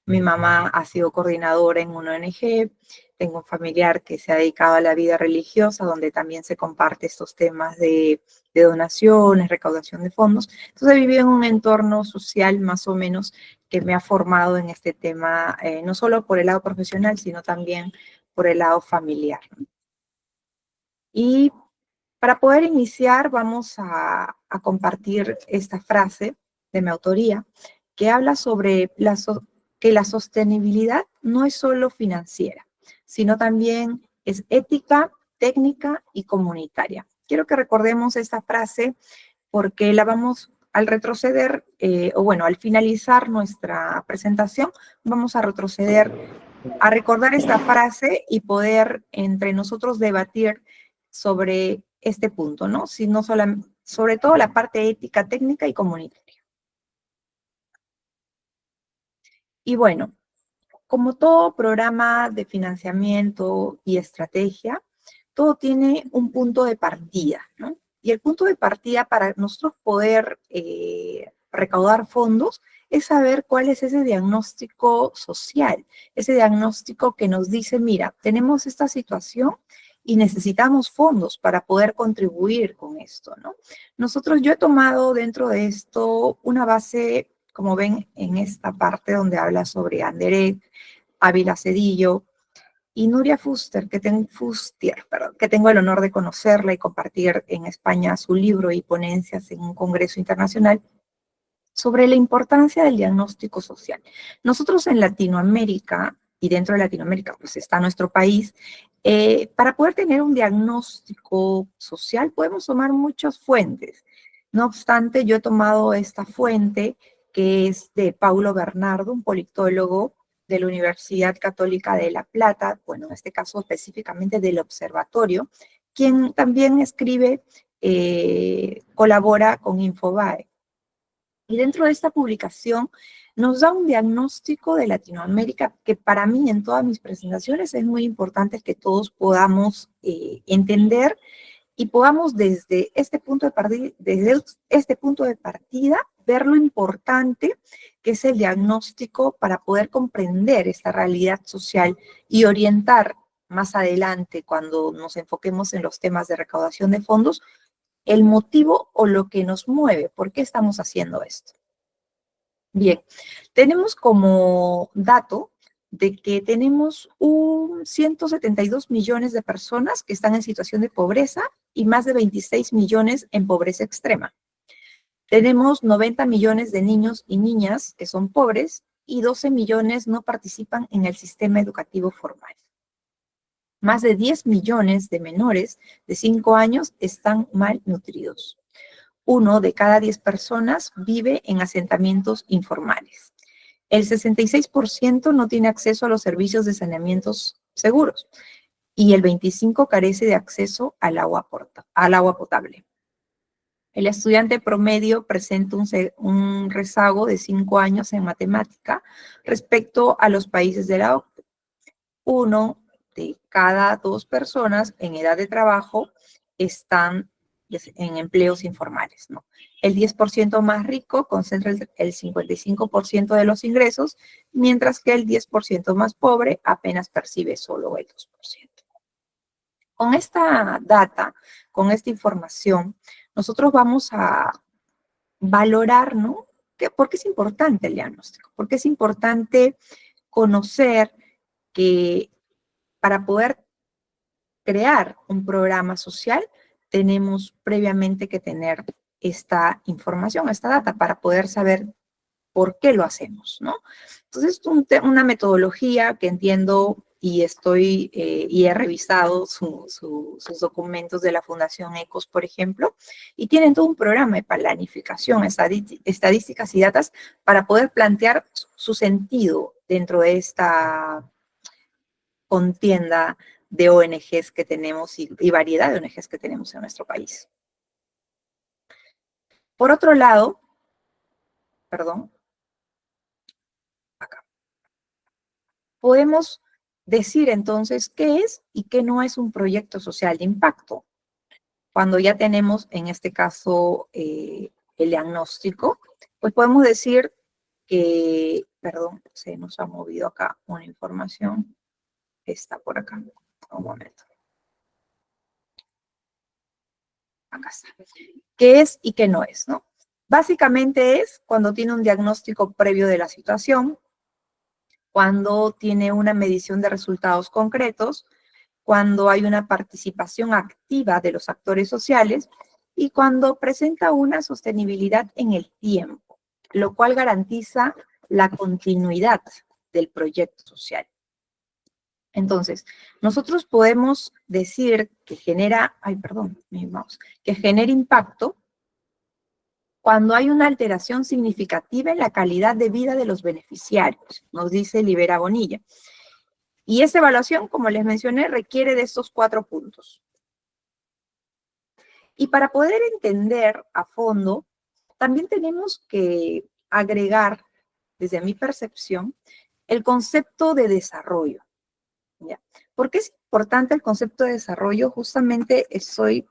Mi mamá ha sido coordinadora en una ONG, tengo un familiar que se ha dedicado a la vida religiosa, donde también se comparte estos temas de donaciones, recaudación de fondos. Entonces he vivido en un entorno social más o menos que me ha formado en este tema, no solo por el lado profesional, sino también por el lado familiar. Y para poder iniciar, vamos a compartir esta frase de mi autoría, que habla sobre que la sostenibilidad no es solo financiera, sino también es ética, técnica y comunitaria. Quiero que recordemos esta frase porque la vamos al retroceder, o bueno, al finalizar nuestra presentación, vamos a retroceder a recordar esta frase y poder entre nosotros debatir sobre este punto, ¿no? Sino sobre todo la parte ética, técnica y comunitaria. Y bueno, como todo programa de financiamiento y estrategia, todo tiene un punto de partida, ¿no? Y el punto de partida para nosotros poder recaudar fondos es saber cuál es ese diagnóstico social, ese diagnóstico que nos dice, mira, tenemos esta situación y necesitamos fondos para poder contribuir con esto, ¿no? Yo he tomado dentro de esto una base, como ven en esta parte donde habla sobre Anderek, Ávila Cedillo y Nuria Fuster, que tengo el honor de conocerla y compartir en España su libro y ponencias en un congreso internacional sobre la importancia del diagnóstico social. Nosotros en Latinoamérica, y dentro de Latinoamérica pues está nuestro país, para poder tener un diagnóstico social podemos tomar muchas fuentes. No obstante, yo he tomado esta fuente que es de Paulo Bernardo, un politólogo de la Universidad Católica de La Plata, bueno, en este caso específicamente del Observatorio, quien también escribe, colabora con Infobae. Y dentro de esta publicación nos da un diagnóstico de Latinoamérica que para mí en todas mis presentaciones es muy importante que todos podamos entender y podamos desde este punto de partida ver lo importante que es el diagnóstico para poder comprender esta realidad social y orientar más adelante cuando nos enfoquemos en los temas de recaudación de fondos, el motivo o lo que nos mueve, por qué estamos haciendo esto. Bien, tenemos como dato de que tenemos 172 millones de personas que están en situación de pobreza y más de 26 millones en pobreza extrema. Tenemos 90 millones de niños y niñas que son pobres y 12 millones no participan en el sistema educativo formal. Más de 10 millones de menores de 5 años están malnutridos. 1 de cada 10 personas vive en asentamientos informales. El 66% no tiene acceso a los servicios de saneamientos seguros y el 25% carece de acceso al agua potable. El estudiante promedio presenta un rezago de 5 años en matemática respecto a los países de la OCDE. 1 de cada 2 personas en edad de trabajo están en empleos informales, ¿no? El 10% más rico concentra el 55% de los ingresos, mientras que el 10% más pobre apenas percibe solo el 2%. Con esta data, con esta información, nosotros vamos a valorar, ¿no? ¿Por qué es importante el diagnóstico? ¿Por qué es importante conocer que para poder crear un programa social, tenemos previamente que tener esta información, esta data, para poder saber por qué lo hacemos, ¿no? Entonces, una metodología que entiendo y he revisado sus documentos de la Fundación ECOS, por ejemplo, y tienen todo un programa de planificación, estadísticas y datas para poder plantear su sentido dentro de esta contienda de ONGs que tenemos y variedad de ONGs que tenemos en nuestro país. Por otro lado, podemos decir entonces qué es y qué no es un proyecto social de impacto. Cuando ya tenemos, en este caso, el diagnóstico, pues podemos decir que, perdón, se nos ha movido acá una información, está por acá, un momento. Acá está. ¿Qué es y qué no es, no? Básicamente es cuando tiene un diagnóstico previo de la situación, cuando tiene una medición de resultados concretos, cuando hay una participación activa de los actores sociales y cuando presenta una sostenibilidad en el tiempo, lo cual garantiza la continuidad del proyecto social. Entonces, nosotros podemos decir que genera, que genera impacto cuando hay una alteración significativa en la calidad de vida de los beneficiarios, nos dice Libera Bonilla. Y esa evaluación, como les mencioné, requiere de estos 4 puntos. Y para poder entender a fondo, también tenemos que agregar, desde mi percepción, el concepto de desarrollo. ¿Ya? ¿Por qué es importante el concepto de desarrollo? Justamente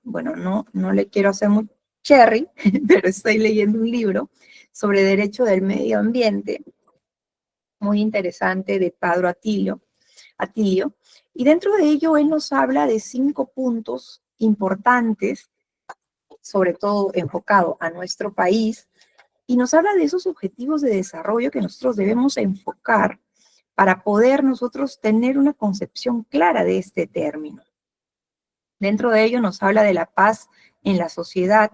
no le quiero hacer muy cherry, pero estoy leyendo un libro sobre derecho del medio ambiente, muy interesante, de Padro Atilio, y dentro de ello él nos habla de 5 puntos importantes, sobre todo enfocado a nuestro país, y nos habla de esos objetivos de desarrollo que nosotros debemos enfocar para poder nosotros tener una concepción clara de este término. Dentro de ello nos habla de la paz en la sociedad,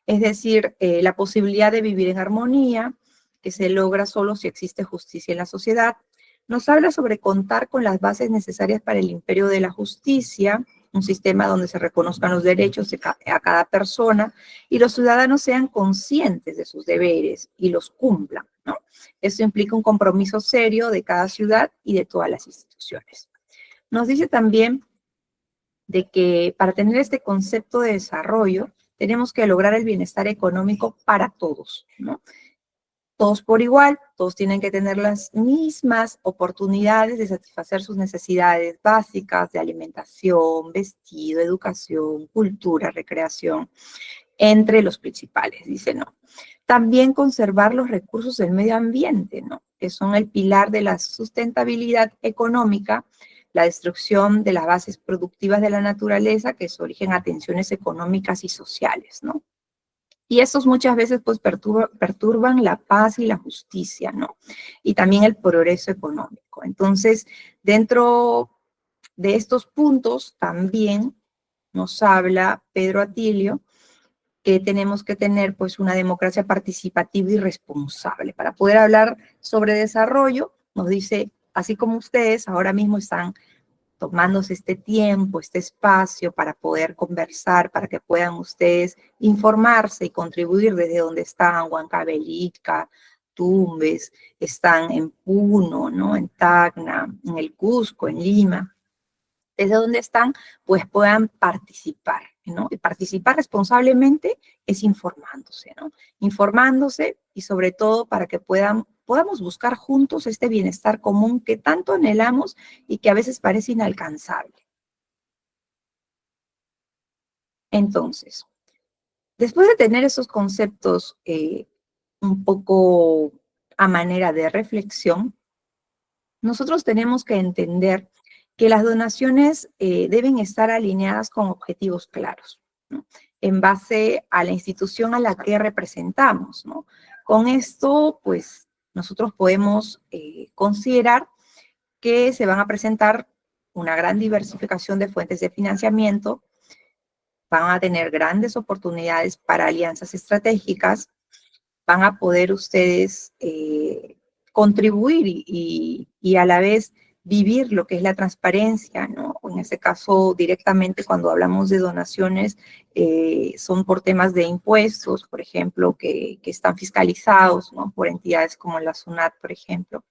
es decir, la posibilidad de vivir en armonía, que se logra solo si existe justicia en la sociedad. Nos habla sobre contar con las bases necesarias para el imperio de la justicia, un sistema donde se reconozcan los derechos a cada persona y los ciudadanos sean conscientes de sus deberes y los cumplan, ¿no? Esto implica un compromiso serio de cada ciudad y de todas las instituciones. Nos dice también de que para tener este concepto de desarrollo tenemos que lograr el bienestar económico para todos, ¿no? Todos por igual, todos tienen que tener las mismas oportunidades de satisfacer sus necesidades básicas de alimentación, vestido, educación, cultura, recreación, entre los principales, dice, ¿no? También conservar los recursos del medio ambiente, ¿no? Que son el pilar de la sustentabilidad económica, la destrucción de las bases productivas de la naturaleza, que es origen a tensiones económicas y sociales, ¿no? Y estos muchas veces pues perturban la paz y la justicia, ¿no? Y también el progreso económico. Entonces, dentro de estos puntos también nos habla Pedro Atilio que tenemos que tener pues una democracia participativa y responsable. Para poder hablar sobre desarrollo, nos dice, así como ustedes ahora mismo están tomándose este tiempo, este espacio para poder conversar, para que puedan ustedes informarse y contribuir desde donde están, Huancavelica, Tumbes, están en Puno, ¿no? En Tacna, en el Cusco, en Lima, desde donde están, pues puedan participar, ¿no? Y participar responsablemente es informándose, ¿no? Informándose y sobre todo para que podamos buscar juntos este bienestar común que tanto anhelamos y que a veces parece inalcanzable. Entonces, después de tener esos conceptos un poco a manera de reflexión, nosotros tenemos que entender que las donaciones deben estar alineadas con objetivos claros, ¿no? En base a la institución a la que representamos, ¿no? Con esto, pues, nosotros podemos considerar que se van a presentar una gran diversificación de fuentes de financiamiento, van a tener grandes oportunidades para alianzas estratégicas, van a poder ustedes contribuir y a la vez vivir lo que es la transparencia, ¿no? En este caso, directamente cuando hablamos de donaciones, son por temas de impuestos, por ejemplo, que están fiscalizados, ¿no? Por entidades como la SUNAT, por ejemplo.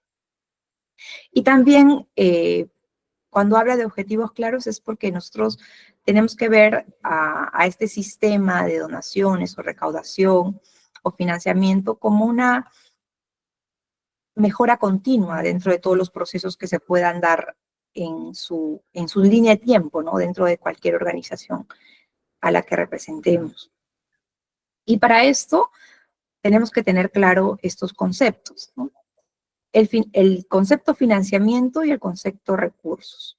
Y también, cuando habla de objetivos claros es porque nosotros tenemos que ver a este sistema de donaciones o recaudación o financiamiento como mejora continua dentro de todos los procesos que se puedan dar en su línea de tiempo, ¿no? Dentro de cualquier organización a la que representemos. Y para esto tenemos que tener claro estos conceptos, ¿no? El concepto financiamiento y el concepto recursos.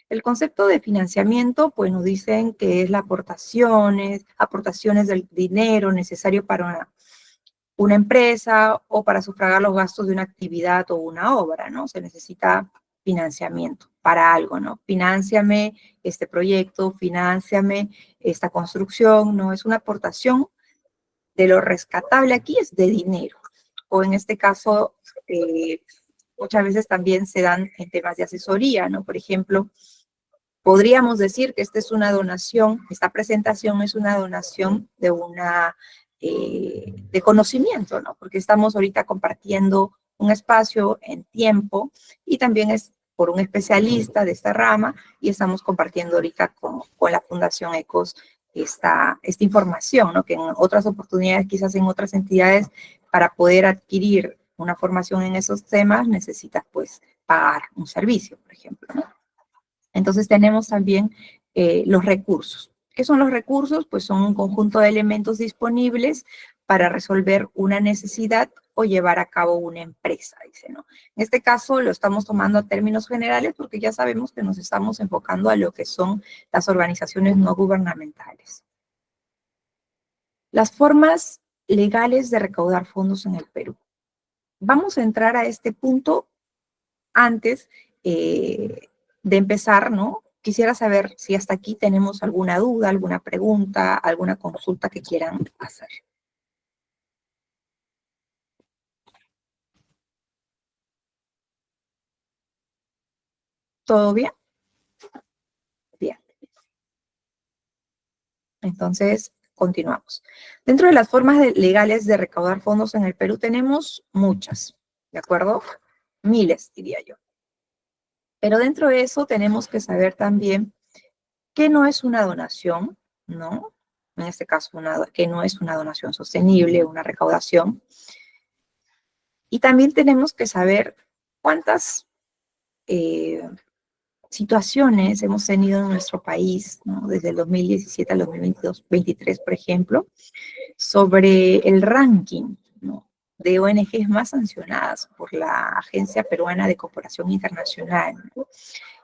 El concepto de financiamiento, pues nos dicen que es la aportaciones del dinero necesario para una empresa o para sufragar los gastos de una actividad o una obra, ¿no? Se necesita financiamiento para algo, ¿no? Finánciame este proyecto, finánciame esta construcción, ¿no? Es una aportación de lo rescatable aquí es de dinero. O en este caso, muchas veces también se dan en temas de asesoría, ¿no? Por ejemplo, podríamos decir que esta es una donación, esta presentación es una donación de conocimiento, ¿no? Porque estamos ahorita compartiendo un espacio en tiempo y también es por un especialista de esta rama y estamos compartiendo ahorita con la Fundación ECOS esta información, ¿no? Que en otras oportunidades, quizás en otras entidades, para poder adquirir una formación en esos temas, necesitas pues pagar un servicio, por ejemplo, ¿no? Entonces tenemos también los recursos. ¿Qué son los recursos? Pues son un conjunto de elementos disponibles para resolver una necesidad o llevar a cabo una empresa, dice, ¿no? En este caso lo estamos tomando a términos generales porque ya sabemos que nos estamos enfocando a lo que son las organizaciones no gubernamentales. Las formas legales de recaudar fondos en el Perú. Vamos a entrar a este punto antes de empezar, ¿no? Quisiera saber si hasta aquí tenemos alguna duda, alguna pregunta, alguna consulta que quieran hacer. ¿Todo bien? Bien. Entonces, continuamos. Dentro de las formas legales de recaudar fondos en el Perú tenemos muchas, ¿de acuerdo? Miles, diría yo. Pero dentro de eso tenemos que saber también que no es una donación, ¿no? En este caso, que no es una donación sostenible, una recaudación. Y también tenemos que saber cuántas eh, situaciones hemos tenido en nuestro país, ¿no? Desde el 2017 al 2023, por ejemplo, sobre el ranking, ¿no? De ONGs más sancionadas por la Agencia Peruana de Cooperación Internacional, ¿no?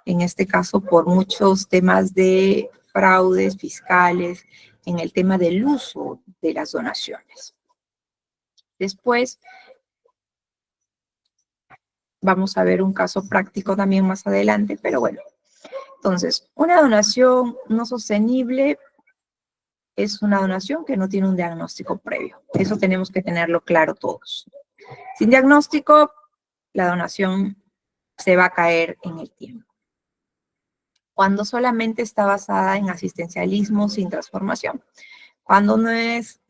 En este caso por muchos temas de fraudes fiscales en el tema del uso de las donaciones. Después, vamos a ver un caso práctico también más adelante, pero bueno. Entonces, una donación no sostenible es una donación que no tiene un diagnóstico previo. Eso tenemos que tenerlo claro todos. Sin diagnóstico, la donación se va a caer en el tiempo. Cuando solamente está basada en asistencialismo sin transformación. Cuando no es,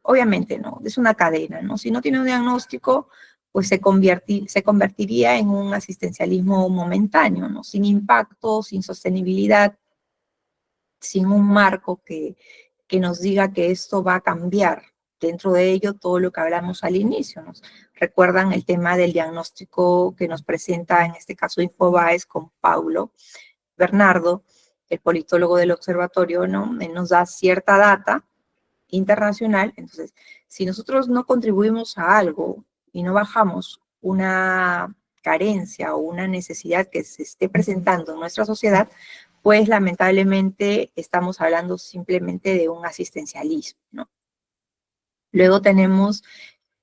obviamente no, es una cadena, ¿no? Si no tiene un diagnóstico, pues se convertiría en un asistencialismo momentáneo, ¿no? Sin impacto, sin sostenibilidad, sin un marco que nos diga que esto va a cambiar. Dentro de ello, todo lo que hablamos al inicio. ¿Nos recuerdan el tema del diagnóstico que nos presenta, en este caso, Infobaes con Paulo Bernardo, el politólogo del observatorio, ¿no? Él nos da cierta data internacional. Entonces, si nosotros no contribuimos a algo y no bajamos una carencia o una necesidad que se esté presentando en nuestra sociedad, pues lamentablemente estamos hablando simplemente de un asistencialismo, ¿no? Luego tenemos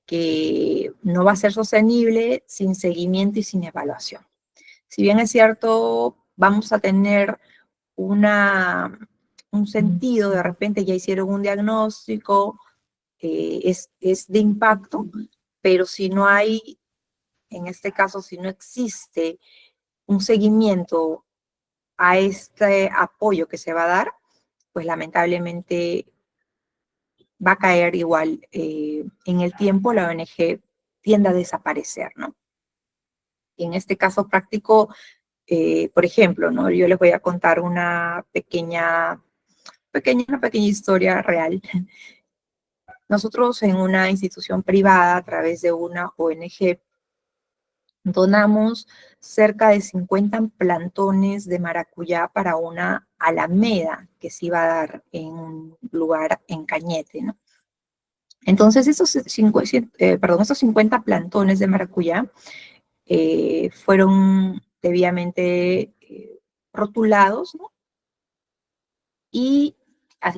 que no va a ser sostenible sin seguimiento y sin evaluación. Si bien es cierto, vamos a tener un sentido, de repente ya hicieron un diagnóstico, es de impacto, pero si no hay, en este caso, si no existe un seguimiento a este apoyo que se va a dar, pues lamentablemente va a caer igual en el tiempo, la ONG tiende a desaparecer, ¿no? Y en este caso práctico, por ejemplo, ¿no? Yo les voy a contar una pequeña historia real. Nosotros en una institución privada, a través de una ONG, donamos cerca de 50 plantones de maracuyá para una alameda que se iba a dar en un lugar en Cañete, ¿no? Entonces, esos 50 plantones de maracuyá fueron debidamente rotulados, ¿no? Y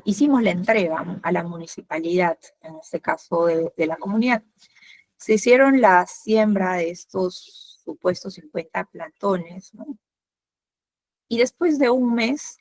hicimos la entrega a la municipalidad, en este caso de la comunidad. Se hicieron la siembra de estos supuestos 50 plantones, ¿no? Y después de un mes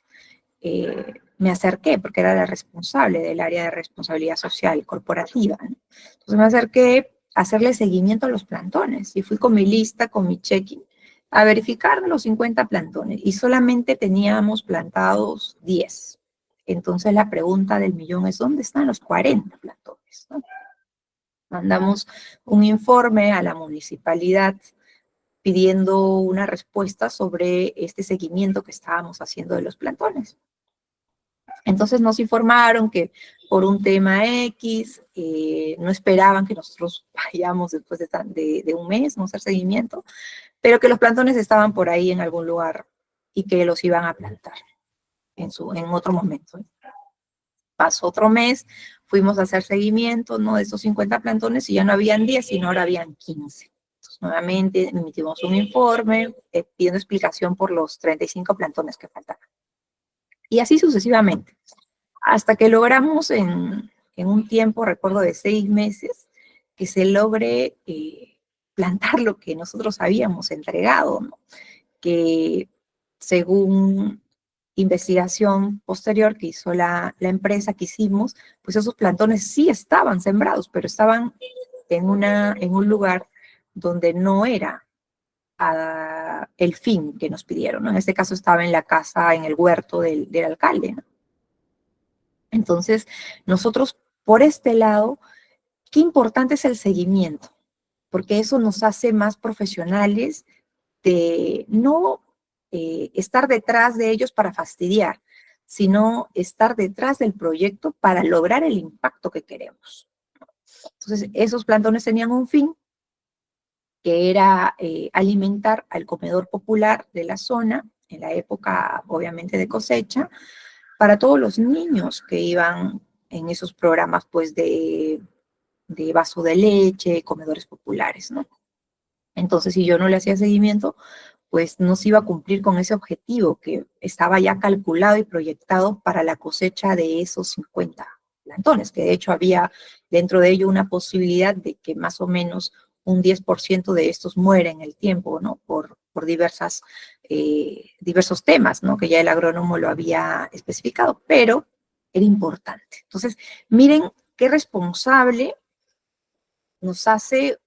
me acerqué, porque era la responsable del área de responsabilidad social corporativa, ¿no? Entonces me acerqué a hacerle seguimiento a los plantones y fui con mi lista, con mi check-in, a verificar los 50 plantones y solamente teníamos plantados 10. Entonces la pregunta del millón es, ¿dónde están los 40 plantones? ¿No? Mandamos un informe a la municipalidad pidiendo una respuesta sobre este seguimiento que estábamos haciendo de los plantones. Entonces nos informaron que por un tema X, no esperaban que nosotros vayamos después de un mes, no hacer seguimiento, pero que los plantones estaban por ahí en algún lugar y que los iban a plantar en otro momento. Pasó otro mes, fuimos a hacer seguimiento, ¿no? De esos 50 plantones y ya no habían 10, sino ahora habían 15. Entonces, nuevamente emitimos un informe pidiendo explicación por los 35 plantones que faltaban. Y así sucesivamente, hasta que logramos en un tiempo, recuerdo, de 6 meses, que se logre plantar lo que nosotros habíamos entregado, ¿no? Que según investigación posterior que hizo la empresa que hicimos, pues esos plantones sí estaban sembrados, pero estaban en un lugar donde no era el fin que nos pidieron, ¿no? En este caso estaba en la casa, en el huerto del alcalde, ¿no? Entonces, nosotros, por este lado, qué importante es el seguimiento, porque eso nos hace más profesionales de no estar detrás de ellos para fastidiar, sino estar detrás del proyecto para lograr el impacto que queremos. Entonces, esos plantones tenían un fin, que era alimentar al comedor popular de la zona, en la época, obviamente, de cosecha, para todos los niños que iban en esos programas, pues, de vaso de leche, comedores populares, ¿no? Entonces, si yo no le hacía seguimiento, pues no se iba a cumplir con ese objetivo que estaba ya calculado y proyectado para la cosecha de esos 50 plantones, que de hecho había dentro de ello una posibilidad de que más o menos un 10% de estos muere en el tiempo, ¿no? Por diversos temas, ¿no? Que ya el agrónomo lo había especificado, pero era importante. Entonces, miren qué responsable nos hace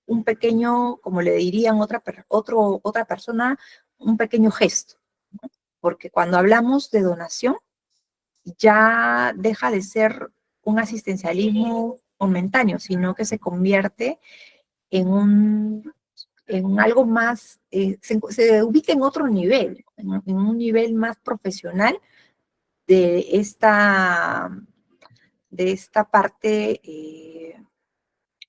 un pequeño, como le dirían otra persona, un pequeño gesto, ¿no? Porque cuando hablamos de donación, ya deja de ser un asistencialismo momentáneo, sino que se convierte en en algo más, se ubica en otro nivel, en un nivel más profesional de de esta parte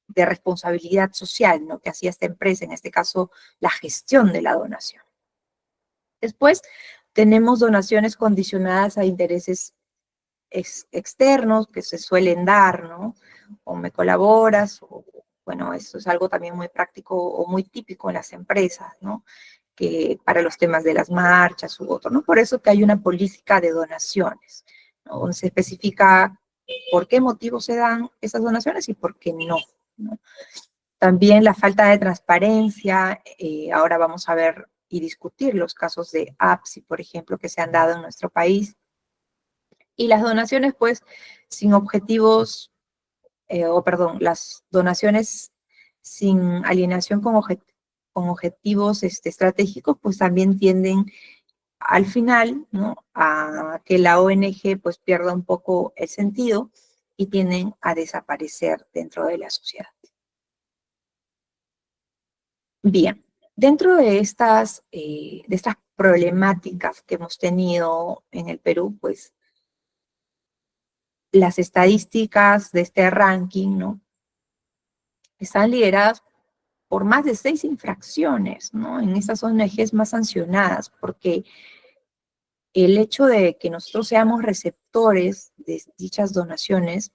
de responsabilidad social, ¿no? Que hacía esta empresa, en este caso, la gestión de la donación. Después, tenemos donaciones condicionadas a intereses externos que se suelen dar, ¿no? O me colaboras, o bueno, eso es algo también muy práctico o muy típico en las empresas, ¿no? Que para los temas de las marchas u otro, ¿no? Por eso que hay una política de donaciones, ¿no? Donde se especifica por qué motivos se dan esas donaciones y por qué no, ¿no? También la falta de transparencia, ahora vamos a ver y discutir los casos de APSI, por ejemplo, que se han dado en nuestro país. Y las donaciones, pues, sin objetivos, perdón, las donaciones sin alineación con objetivos estratégicos, pues también tienden al final, ¿no? A que la ONG pues pierda un poco el sentido y tienden a desaparecer dentro de la sociedad. Bien, dentro de estas problemáticas que hemos tenido en el Perú, pues las estadísticas de este ranking, ¿no? Están lideradas por más de 6 infracciones, ¿no? En esas ONGs más sancionadas, porque el hecho de que nosotros seamos receptores de dichas donaciones,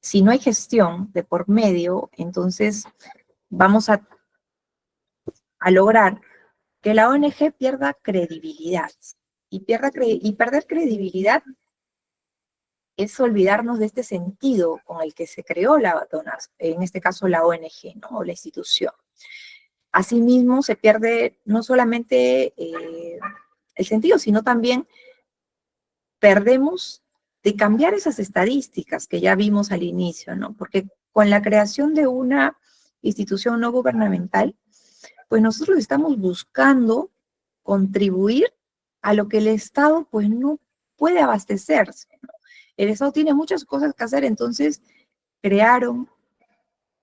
si no hay gestión de por medio, entonces vamos a lograr que la ONG pierda credibilidad. Y perder credibilidad es olvidarnos de este sentido con el que se creó la donación, en este caso la ONG, ¿no? O la institución. Asimismo, se pierde no solamente el sentido, sino también perdemos de cambiar esas estadísticas que ya vimos al inicio, ¿no? Porque con la creación de una institución no gubernamental, pues nosotros estamos buscando contribuir a lo que el Estado pues no puede abastecerse, ¿no? El Estado tiene muchas cosas que hacer, entonces crearon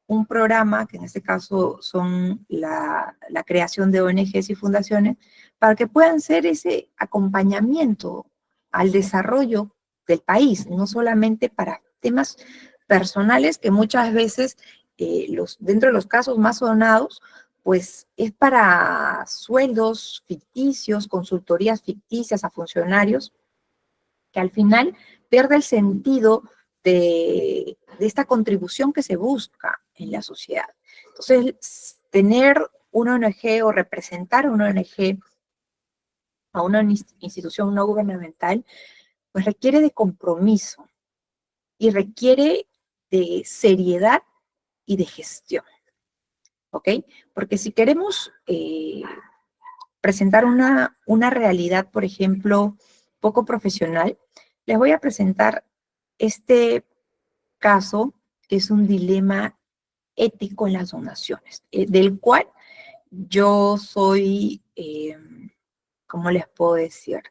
un programa, que en este caso son la creación de ONGs y fundaciones, para que puedan ser ese acompañamiento al desarrollo del país, no solamente para temas personales que muchas veces, dentro de los casos más sonados, pues es para sueldos ficticios, consultorías ficticias a funcionarios, que al final pierde el sentido de esta contribución que se busca en la sociedad. Entonces, tener una ONG o representar a una ONG, a una institución no gubernamental, pues requiere de compromiso y requiere de seriedad y de gestión, ¿ok? Porque si queremos presentar una realidad, por ejemplo, poco profesional, les voy a presentar este caso, que es un dilema ético en las donaciones, del cual yo soy, ¿cómo les puedo decir?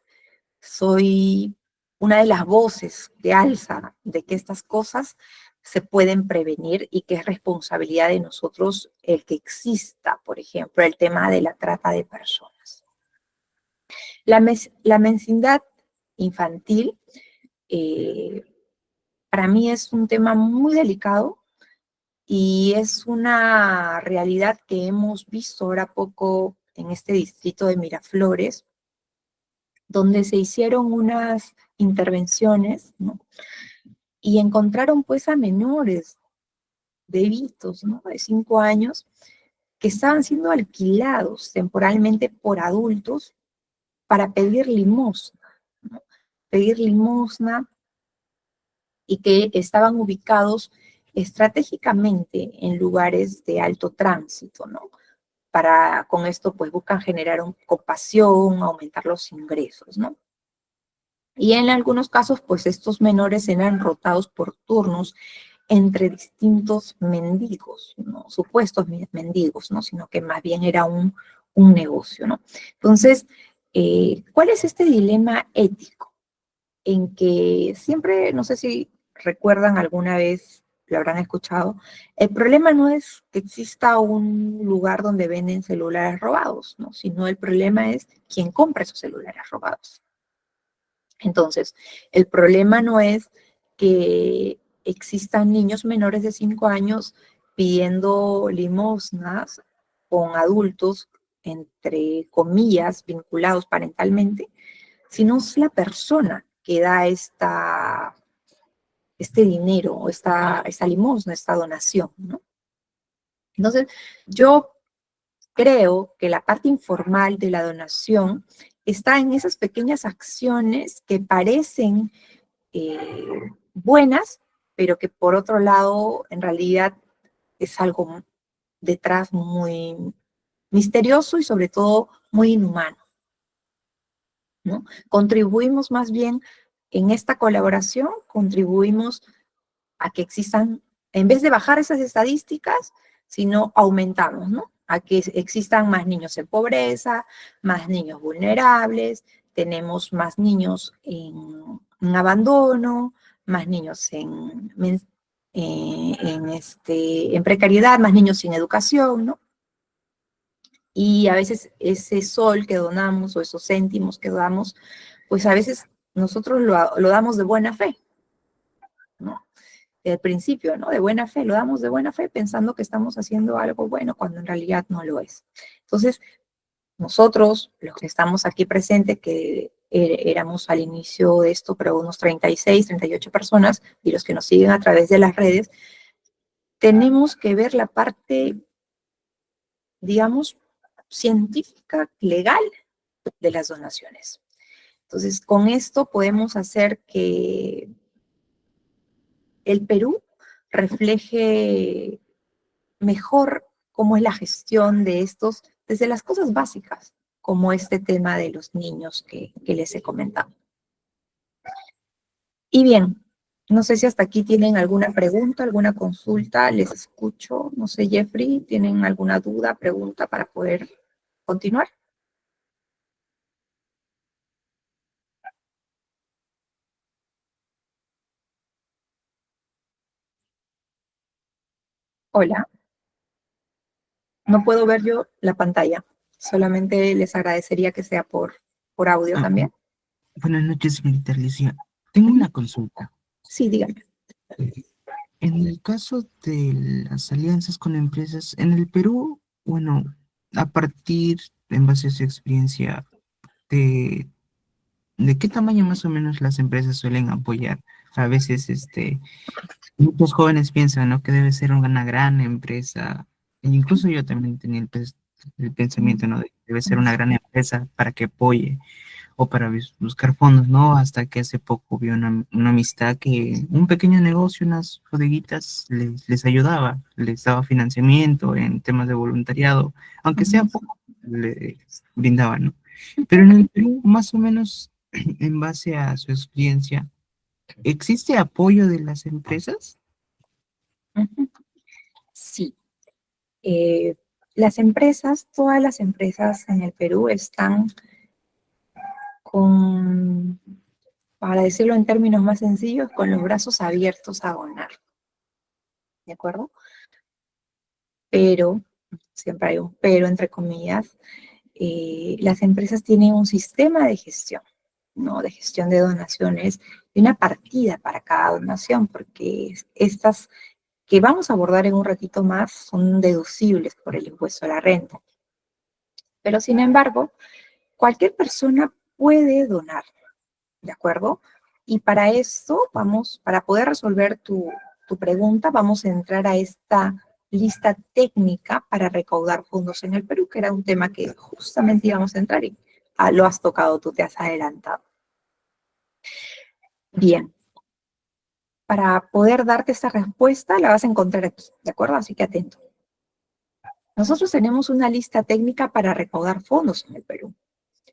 Soy una de las voces de alza de que estas cosas se pueden prevenir y que es responsabilidad de nosotros el que exista, por ejemplo, el tema de la trata de personas. La mencionidad infantil para mí es un tema muy delicado y es una realidad que hemos visto ahora poco en este distrito de Miraflores, donde se hicieron unas intervenciones, ¿no? Y encontraron pues a menores, bebitos, ¿no? De 5 años, que estaban siendo alquilados temporalmente por adultos para pedir limosna, ¿no? Pedir limosna y que estaban ubicados estratégicamente en lugares de alto tránsito, ¿no? Para, con esto, pues buscan generar compasión, aumentar los ingresos, ¿no? Y en algunos casos, pues estos menores eran rotados por turnos entre distintos mendigos, no supuestos mendigos, ¿no? Sino que más bien era un negocio, ¿no? Entonces, ¿cuál es este dilema ético? En que siempre, no sé si recuerdan alguna vez, lo habrán escuchado, el problema no es que exista un lugar donde venden celulares robados, ¿no? Sino el problema es quién compra esos celulares robados. Entonces, el problema no es que existan niños menores de 5 años pidiendo limosnas con adultos, entre comillas, vinculados parentalmente, sino es la persona que da este dinero, o esta limosna, esta donación, ¿no? Entonces, yo creo que la parte informal de la donación está en esas pequeñas acciones que parecen buenas, pero que por otro lado, en realidad, es algo detrás muy misterioso y sobre todo muy inhumano, ¿no? Contribuimos más bien en esta colaboración, contribuimos a que existan, en vez de bajar esas estadísticas, sino aumentamos, ¿no? A que existan más niños en pobreza, más niños vulnerables, tenemos más niños en abandono, más niños en precariedad, más niños sin educación, ¿no? Y a veces ese sol que donamos o esos céntimos que damos, pues a veces nosotros lo damos de buena fe, ¿no? del principio, ¿no? De buena fe, lo damos de buena fe pensando que estamos haciendo algo bueno cuando en realidad no lo es. Entonces, nosotros, los que estamos aquí presentes, que éramos al inicio de esto, pero unos 36, 38 personas, y los que nos siguen a través de las redes, tenemos que ver la parte, digamos, científica, legal de las donaciones. Entonces, con esto podemos hacer que el Perú refleje mejor cómo es la gestión de estos, desde las cosas básicas, como este tema de los niños que les he comentado. Y bien, no sé si hasta aquí tienen alguna pregunta, alguna consulta, les escucho. No sé, Jeffrey, ¿tienen alguna duda, pregunta para poder continuar? Hola, no puedo ver yo la pantalla, solamente les agradecería que sea por audio Ah, también. buenas noches, señorita Alicia. Tengo Ujú. una consulta. Sí, dígame. En el caso de las alianzas con empresas, en el Perú, bueno, a partir, en base a su experiencia, de, de qué tamaño más o menos las empresas suelen apoyar. A veces, muchos jóvenes piensan, ¿no? Que debe ser una gran empresa. E incluso yo también tenía el pensamiento, ¿no? De que debe ser una gran empresa para que apoye o para buscar fondos, ¿no? Hasta que hace poco vi una amistad que un pequeño negocio, unas bodeguitas, les ayudaba, les daba financiamiento en temas de voluntariado, aunque sea poco, les brindaba, ¿no? Pero en el Perú, más o menos, en base a su experiencia, ¿existe apoyo de las empresas? Ujú. Sí. Eh, las empresas, todas las empresas en el Perú están con, para decirlo en términos más sencillos, con los brazos abiertos a donar, ¿de acuerdo? Pero, siempre hay un pero entre comillas, las empresas tienen un sistema de gestión, ¿no? De gestión de donaciones y una partida para cada donación, porque estas que vamos a abordar en un ratito más son deducibles por el impuesto a la renta. Pero sin embargo, cualquier persona puede donar, ¿de acuerdo? Y para esto para poder resolver tu pregunta, vamos a entrar a esta lista técnica para recaudar fondos en el Perú, que era un tema que justamente íbamos a entrar y lo has tocado, tú te has adelantado. Bien, para poder darte esta respuesta la vas a encontrar aquí, ¿de acuerdo? Así que atento. Nosotros tenemos una lista técnica para recaudar fondos en el Perú.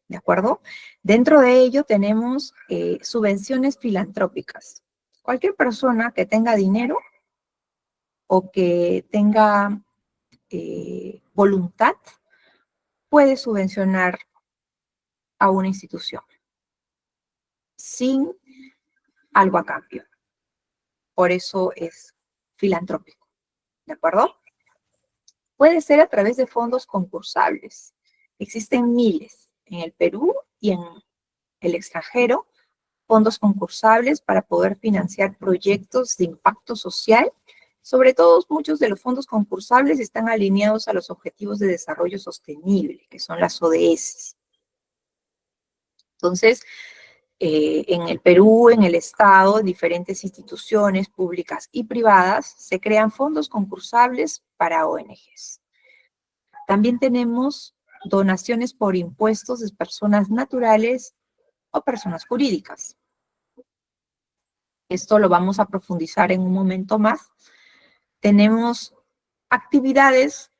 ¿De acuerdo? Dentro de ello tenemos subvenciones filantrópicas. Cualquier persona que tenga dinero o que tenga voluntad puede subvencionar a una institución sin algo a cambio. Por eso es filantrópico. ¿De acuerdo? Puede ser a través de fondos concursables. Existen miles en el Perú y en el extranjero fondos concursables para poder financiar proyectos de impacto social. Sobre todo, muchos de los fondos concursables están alineados a los Objetivos de Desarrollo Sostenible, que son las ODS. Entonces, en el Perú, en el Estado, diferentes instituciones públicas y privadas se crean fondos concursables para ONGs. También tenemos donaciones por impuestos de personas naturales o personas jurídicas. Esto lo vamos a profundizar en un momento más. Tenemos actividades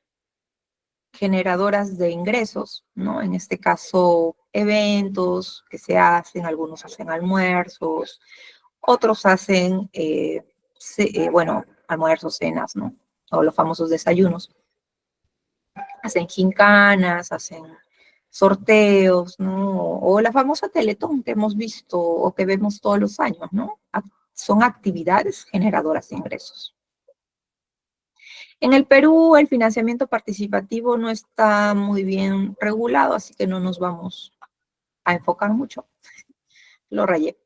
generadoras de ingresos, ¿no? En este caso, eventos que se hacen, algunos hacen almuerzos, otros hacen, bueno, almuerzos, cenas, ¿no? O los famosos desayunos. Hacen gincanas, hacen sorteos, ¿no? O la famosa Teletón que hemos visto o que vemos todos los años, ¿no? Son actividades generadoras de ingresos. En el Perú el financiamiento participativo no está muy bien regulado, así que no nos vamos a enfocar mucho. Lo rayé.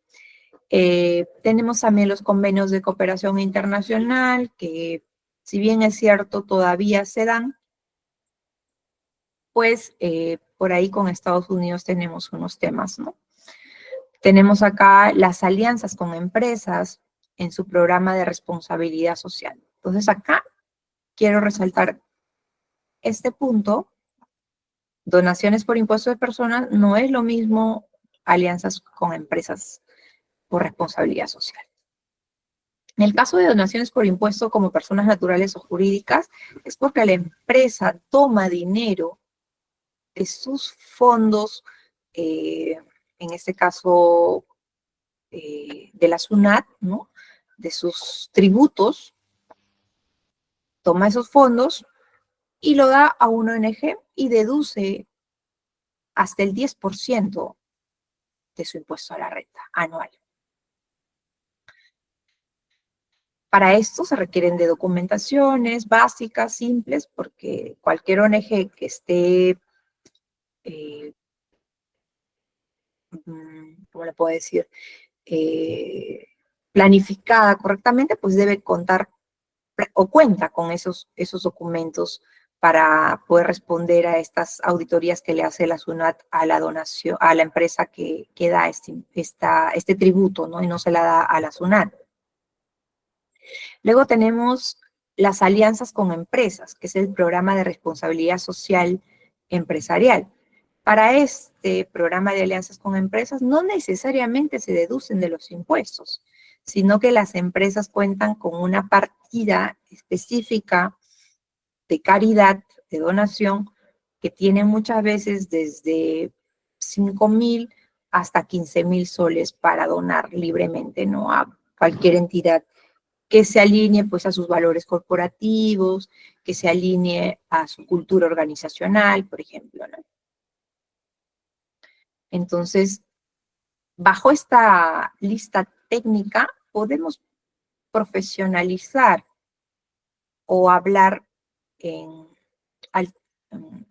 Tenemos también los convenios de cooperación internacional, que si bien es cierto, todavía se dan, pues por ahí con Estados Unidos tenemos unos temas, ¿no? Tenemos acá las alianzas con empresas en su programa de responsabilidad social. Entonces acá quiero resaltar este punto. Donaciones por impuesto de personas no es lo mismo alianzas con empresas por responsabilidad social. En el caso de donaciones por impuesto como personas naturales o jurídicas, es porque la empresa toma dinero de sus fondos, en este caso de la SUNAT, ¿no? De sus tributos, toma esos fondos y lo da a una ONG y deduce hasta el 10% de su impuesto a la renta anual. Para esto se requieren de documentaciones básicas, simples, porque cualquier ONG que esté, ¿cómo le puedo decir? Planificada correctamente, pues debe contar o cuenta con esos documentos para poder responder a estas auditorías que le hace la SUNAT a la donación, a la empresa que da este tributo, ¿no? Y no se la da a la SUNAT. Luego tenemos las alianzas con empresas, que es el programa de responsabilidad social empresarial. Para este programa de alianzas con empresas no necesariamente se deducen de los impuestos, sino que las empresas cuentan con una partida específica de caridad, de donación, que tiene muchas veces desde 5.000 hasta 15.000 soles para donar libremente, ¿no? A cualquier entidad que se alinee pues a sus valores corporativos, que se alinee a su cultura organizacional, por ejemplo, ¿no? Entonces, bajo esta lista técnica podemos profesionalizar o hablar en, al-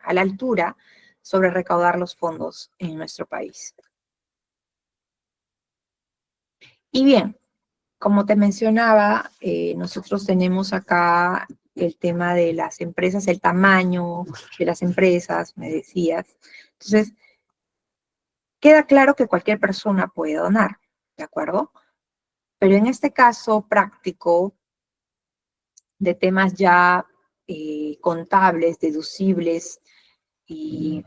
a la altura sobre recaudar los fondos en nuestro país. Y bien, como te mencionaba, nosotros tenemos acá el tema de las empresas, el tamaño de las empresas, me decías. Entonces, queda claro que cualquier persona puede donar, ¿de acuerdo? Pero en este caso práctico, de temas ya contables, deducibles y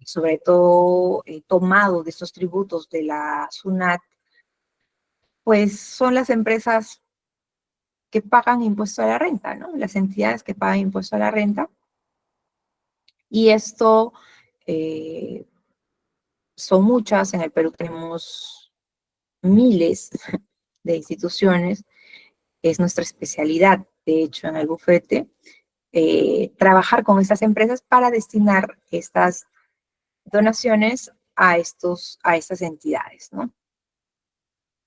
sobre todo tomado de estos tributos de la SUNAT, pues son las empresas que pagan impuesto a la renta, ¿no? Las entidades que pagan impuesto a la renta. Y esto eh, son muchas, en el Perú tenemos miles de instituciones, es nuestra especialidad, de hecho, en el bufete, trabajar con estas empresas para destinar estas donaciones a estas entidades, ¿no?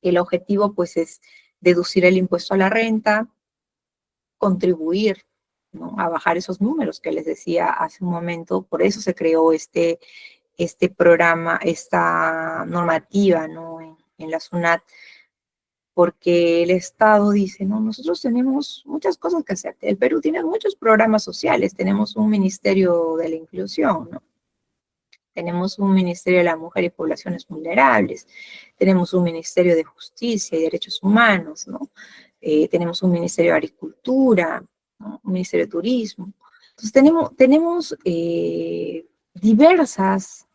El objetivo, pues, es deducir el impuesto a la renta, contribuir, ¿no? A bajar esos números que les decía hace un momento. Por eso se creó este programa, esta normativa, ¿no? En la SUNAT, porque el Estado dice, no, nosotros tenemos muchas cosas que hacer. El Perú tiene muchos programas sociales, tenemos un Ministerio de la Inclusión, ¿no? Tenemos un Ministerio de la Mujer y Poblaciones Vulnerables, tenemos un Ministerio de Justicia y Derechos Humanos, ¿no? Tenemos un Ministerio de Agricultura, ¿no? Un Ministerio de Turismo. Entonces tenemos diversas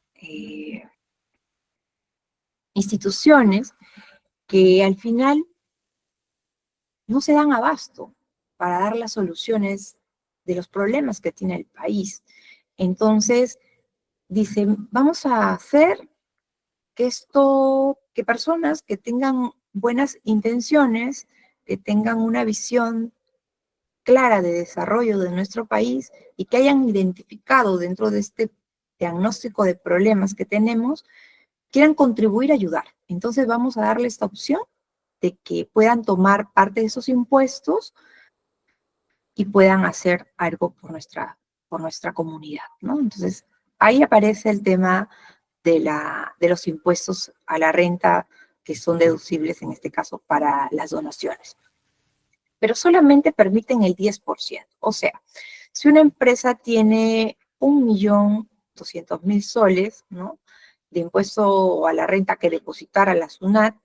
instituciones que al final no se dan abasto para dar las soluciones de los problemas que tiene el país. Entonces, dicen, vamos a hacer que personas que tengan buenas intenciones, que tengan una visión clara de desarrollo de nuestro país y que hayan identificado dentro de este diagnóstico de problemas que tenemos, quieran contribuir a ayudar. Entonces vamos a darle esta opción de que puedan tomar parte de esos impuestos y puedan hacer algo por nuestra comunidad, ¿no? Entonces, ahí aparece el tema de los impuestos a la renta que son deducibles en este caso para las donaciones. Pero solamente permiten el 10%. O sea, si una empresa tiene 1.200.000 soles, ¿no?, de impuesto a la renta que depositar a la SUNAT,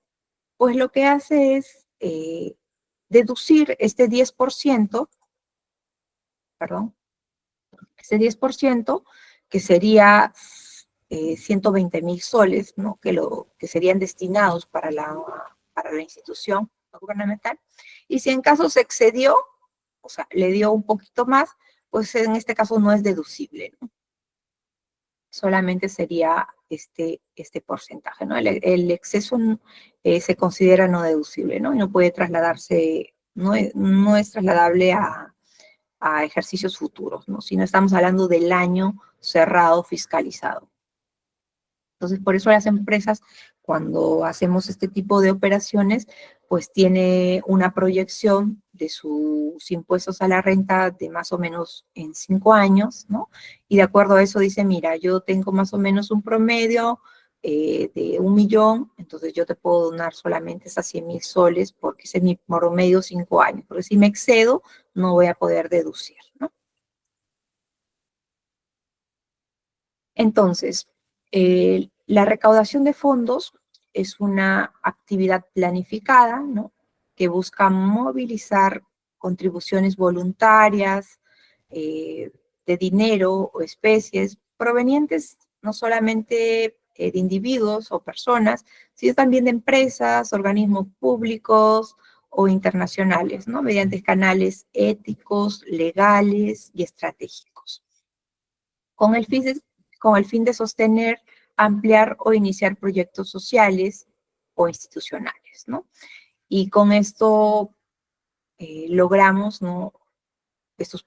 pues lo que hace es deducir este 10%, perdón, este 10%, que sería 120.000 soles, ¿no?, que serían destinados para la institución gubernamental. Y si en caso se excedió, o sea, le dio un poquito más, pues en este caso no es deducible, ¿no? Solamente sería este porcentaje, ¿no? El exceso se considera no deducible, ¿no? Y no puede trasladarse, no es trasladable a ejercicios futuros, ¿no? Si no estamos hablando del año cerrado fiscalizado. Entonces, por eso las empresas, cuando hacemos este tipo de operaciones, pues tiene una proyección de sus impuestos a la renta de más o menos en 5 años, ¿no? Y de acuerdo a eso dice, mira, yo tengo más o menos un promedio de 1.000.000, entonces yo te puedo donar solamente esas 100.000 soles porque ese es mi promedio 5 años, porque si me excedo, no voy a poder deducir, ¿no? Entonces, la recaudación de fondos es una actividad planificada, ¿no?, que busca movilizar contribuciones voluntarias de dinero o especies provenientes no solamente de individuos o personas, sino también de empresas, organismos públicos o internacionales, ¿no?, mediante canales éticos, legales y estratégicos, con el fin de, sostener, ampliar o iniciar proyectos sociales o institucionales, ¿no? Y con esto logramos, ¿no?, esos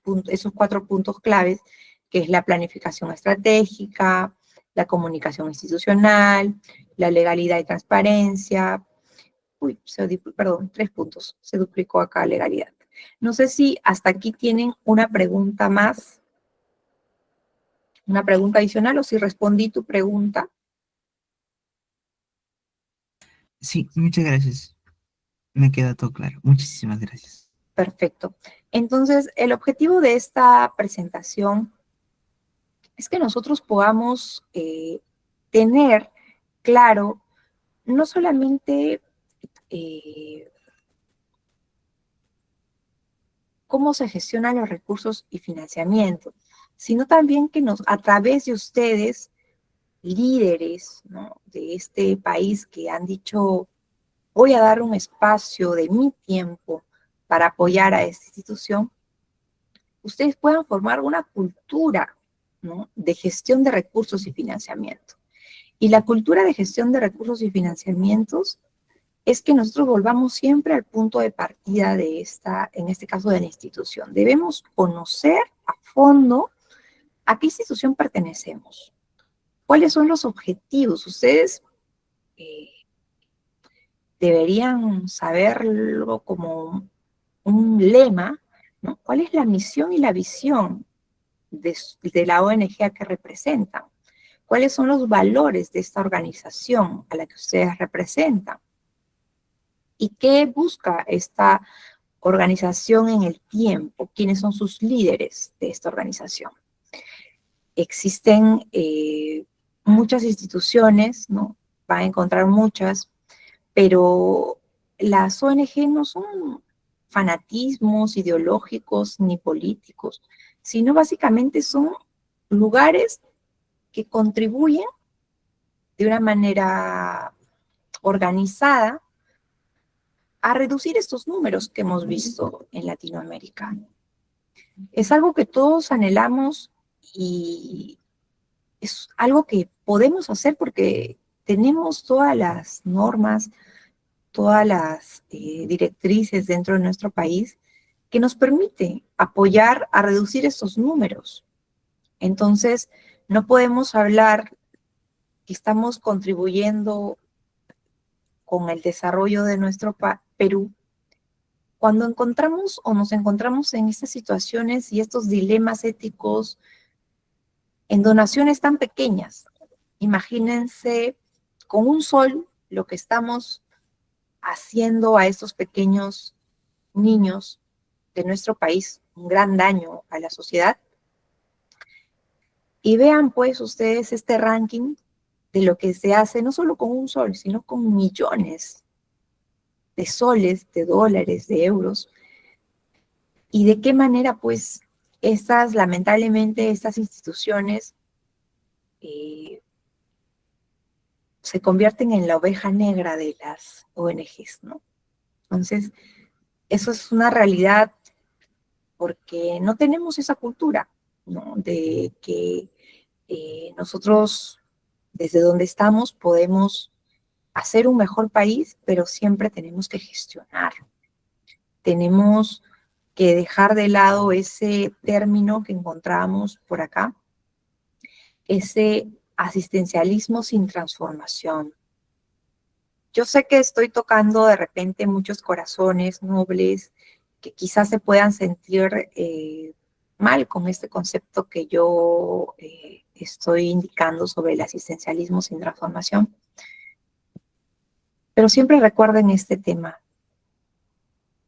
4 puntos claves, que es la planificación estratégica, la comunicación institucional, la legalidad y transparencia. Perdón, 3 puntos, se duplicó acá legalidad. No sé si hasta aquí tienen una pregunta más, una pregunta adicional, o si respondí tu pregunta. Sí, muchas gracias. Me queda todo claro. Muchísimas gracias. Perfecto. Entonces, el objetivo de esta presentación es que nosotros podamos tener claro no solamente cómo se gestionan los recursos y financiamiento, sino también que a través de ustedes, líderes, ¿no?, de este país, que han dicho, voy a dar un espacio de mi tiempo para apoyar a esta institución, ustedes puedan formar una cultura, ¿no?, de gestión de recursos y financiamiento. Y la cultura de gestión de recursos y financiamientos es que nosotros volvamos siempre al punto de partida de en este caso de la institución. Debemos conocer a fondo a qué institución pertenecemos, cuáles son los objetivos. Ustedes eh, deberían saberlo como un lema, ¿no? ¿Cuál es la misión y la visión de la ONG a que representan? ¿Cuáles son los valores de esta organización a la que ustedes representan? ¿Y qué busca esta organización en el tiempo? ¿Quiénes son sus líderes de esta organización? Existen muchas instituciones, ¿no? Van a encontrar muchas, pero las ONG no son fanatismos ideológicos ni políticos, sino básicamente son lugares que contribuyen de una manera organizada a reducir estos números que hemos visto en Latinoamérica. Es algo que todos anhelamos y es algo que podemos hacer porque tenemos todas las normas, todas las directrices dentro de nuestro país que nos permite apoyar a reducir estos números. Entonces, no podemos hablar que estamos contribuyendo con el desarrollo de nuestro Perú cuando encontramos o nos encontramos en estas situaciones y estos dilemas éticos en donaciones tan pequeñas. Imagínense con un sol lo que estamos haciendo a estos pequeños niños de nuestro país un gran daño a la sociedad. Y vean pues ustedes este ranking de lo que se hace no solo con un sol, sino con millones de soles, de dólares, de euros, y de qué manera pues lamentablemente, estas instituciones se convierten en la oveja negra de las ONGs, ¿no? Entonces, eso es una realidad porque no tenemos esa cultura, ¿no? De que nosotros, desde donde estamos, podemos hacer un mejor país, pero siempre tenemos que gestionar. Tenemos que dejar de lado ese término que encontramos por acá, ese asistencialismo sin transformación. Yo sé que estoy tocando de repente muchos corazones nobles que quizás se puedan sentir mal con este concepto que yo estoy indicando sobre el asistencialismo sin transformación. Pero siempre recuerden este tema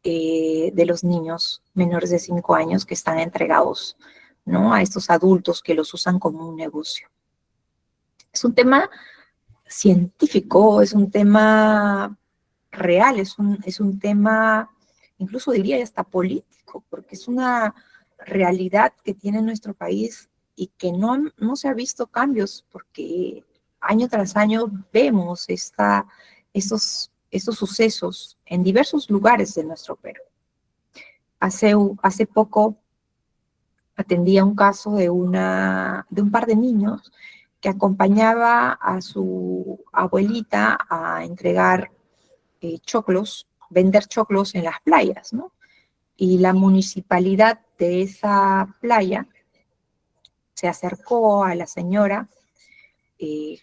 de los niños menores de 5 años que están entregados, ¿no?, a estos adultos que los usan como un negocio. Es un tema científico, es un tema real, es un tema, incluso diría hasta político, porque es una realidad que tiene nuestro país y que no se ha visto cambios, porque año tras año vemos estos sucesos en diversos lugares de nuestro Perú. Hace poco atendía un caso de un par de niños que acompañaba a su abuelita a entregar choclos, vender choclos en las playas, ¿no? Y la municipalidad de esa playa se acercó a la señora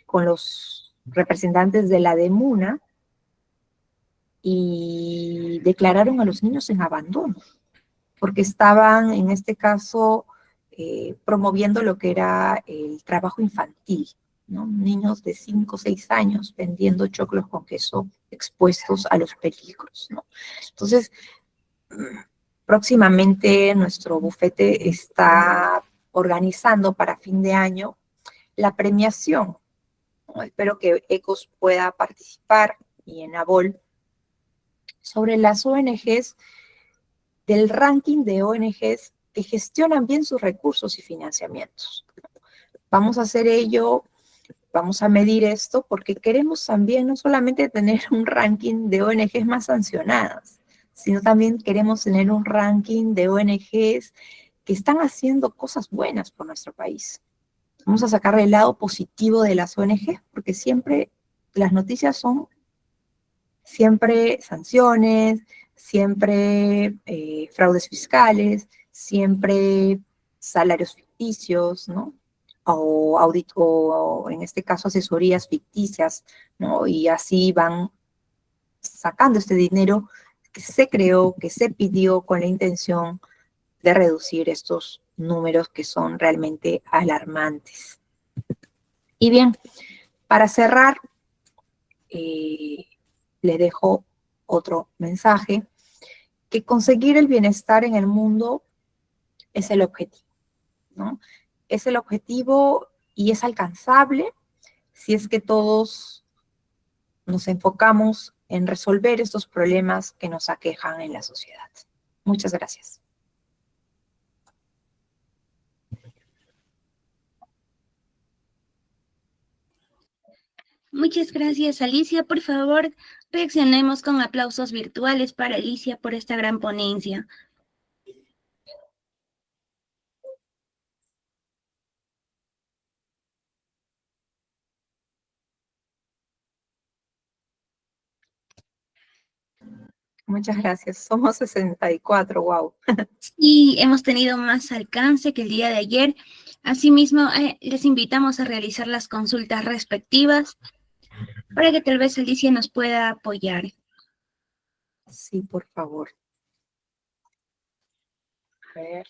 con los representantes de la DEMUNA y declararon a los niños en abandono, porque estaban, en este caso, promoviendo lo que era el trabajo infantil, ¿no? Niños de 5 o 6 años vendiendo choclos con queso expuestos a los peligros, ¿no? Entonces, próximamente nuestro bufete está organizando para fin de año la premiación, ¿no? Espero que ECOS pueda participar y en ABOL sobre las ONGs, del ranking de ONGs que gestionan bien sus recursos y financiamientos. Vamos a hacer ello, vamos a medir esto porque queremos también no solamente tener un ranking de ONGs más sancionadas, sino también queremos tener un ranking de ONGs que están haciendo cosas buenas por nuestro país. Vamos a sacar el lado positivo de las ONGs porque siempre las noticias son siempre sanciones, siempre fraudes fiscales, siempre salarios ficticios, ¿no? O en este caso asesorías ficticias, ¿no? Y así van sacando este dinero que se creó, que se pidió con la intención de reducir estos números que son realmente alarmantes. Y bien, para cerrar, le dejo otro mensaje, que conseguir el bienestar en el mundo es el objetivo, ¿no? Es el objetivo y es alcanzable si es que todos nos enfocamos en resolver estos problemas que nos aquejan en la sociedad. Muchas gracias. Muchas gracias, Alicia. Por favor, reaccionemos con aplausos virtuales para Alicia por esta gran ponencia. Muchas gracias. Somos 64, wow. Y hemos tenido más alcance que el día de ayer. Asimismo, les invitamos a realizar las consultas respectivas para que tal vez Alicia nos pueda apoyar. Sí, por favor. A ver.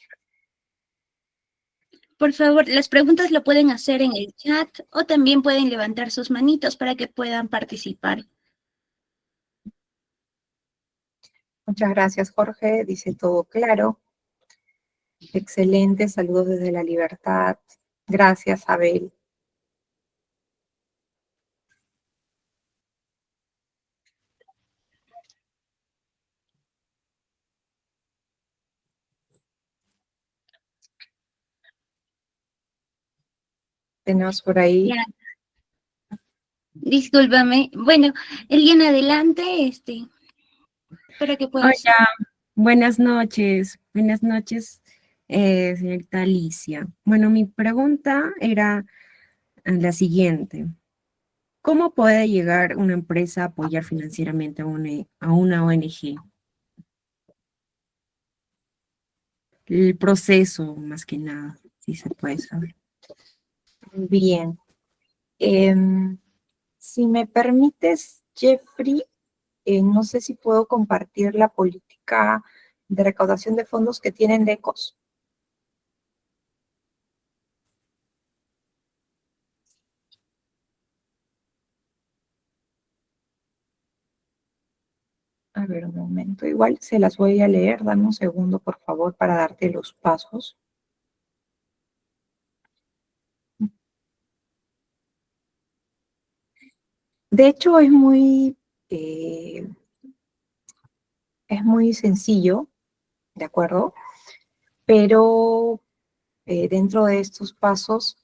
Por favor, las preguntas lo pueden hacer en el chat o también pueden levantar sus manitos para que puedan participar. Muchas gracias, Jorge. Dice todo claro. Excelente. Saludos desde la libertad. Gracias, Abel. Tenemos por ahí. Ya, discúlpame. Bueno, Eliana, adelante, para que puedas. Hola, buenas noches, señorita Alicia. Bueno, mi pregunta era la siguiente. ¿Cómo puede llegar una empresa a apoyar financieramente a una ONG? El proceso, más que nada, si se puede saber. Bien. Si me permites, Jeffrey, no sé si puedo compartir la política de recaudación de fondos que tienen DECOS. A ver, un momento. Igual se las voy a leer. Dame un segundo, por favor, para darte los pasos. De hecho, es muy sencillo, ¿de acuerdo? Pero dentro de estos pasos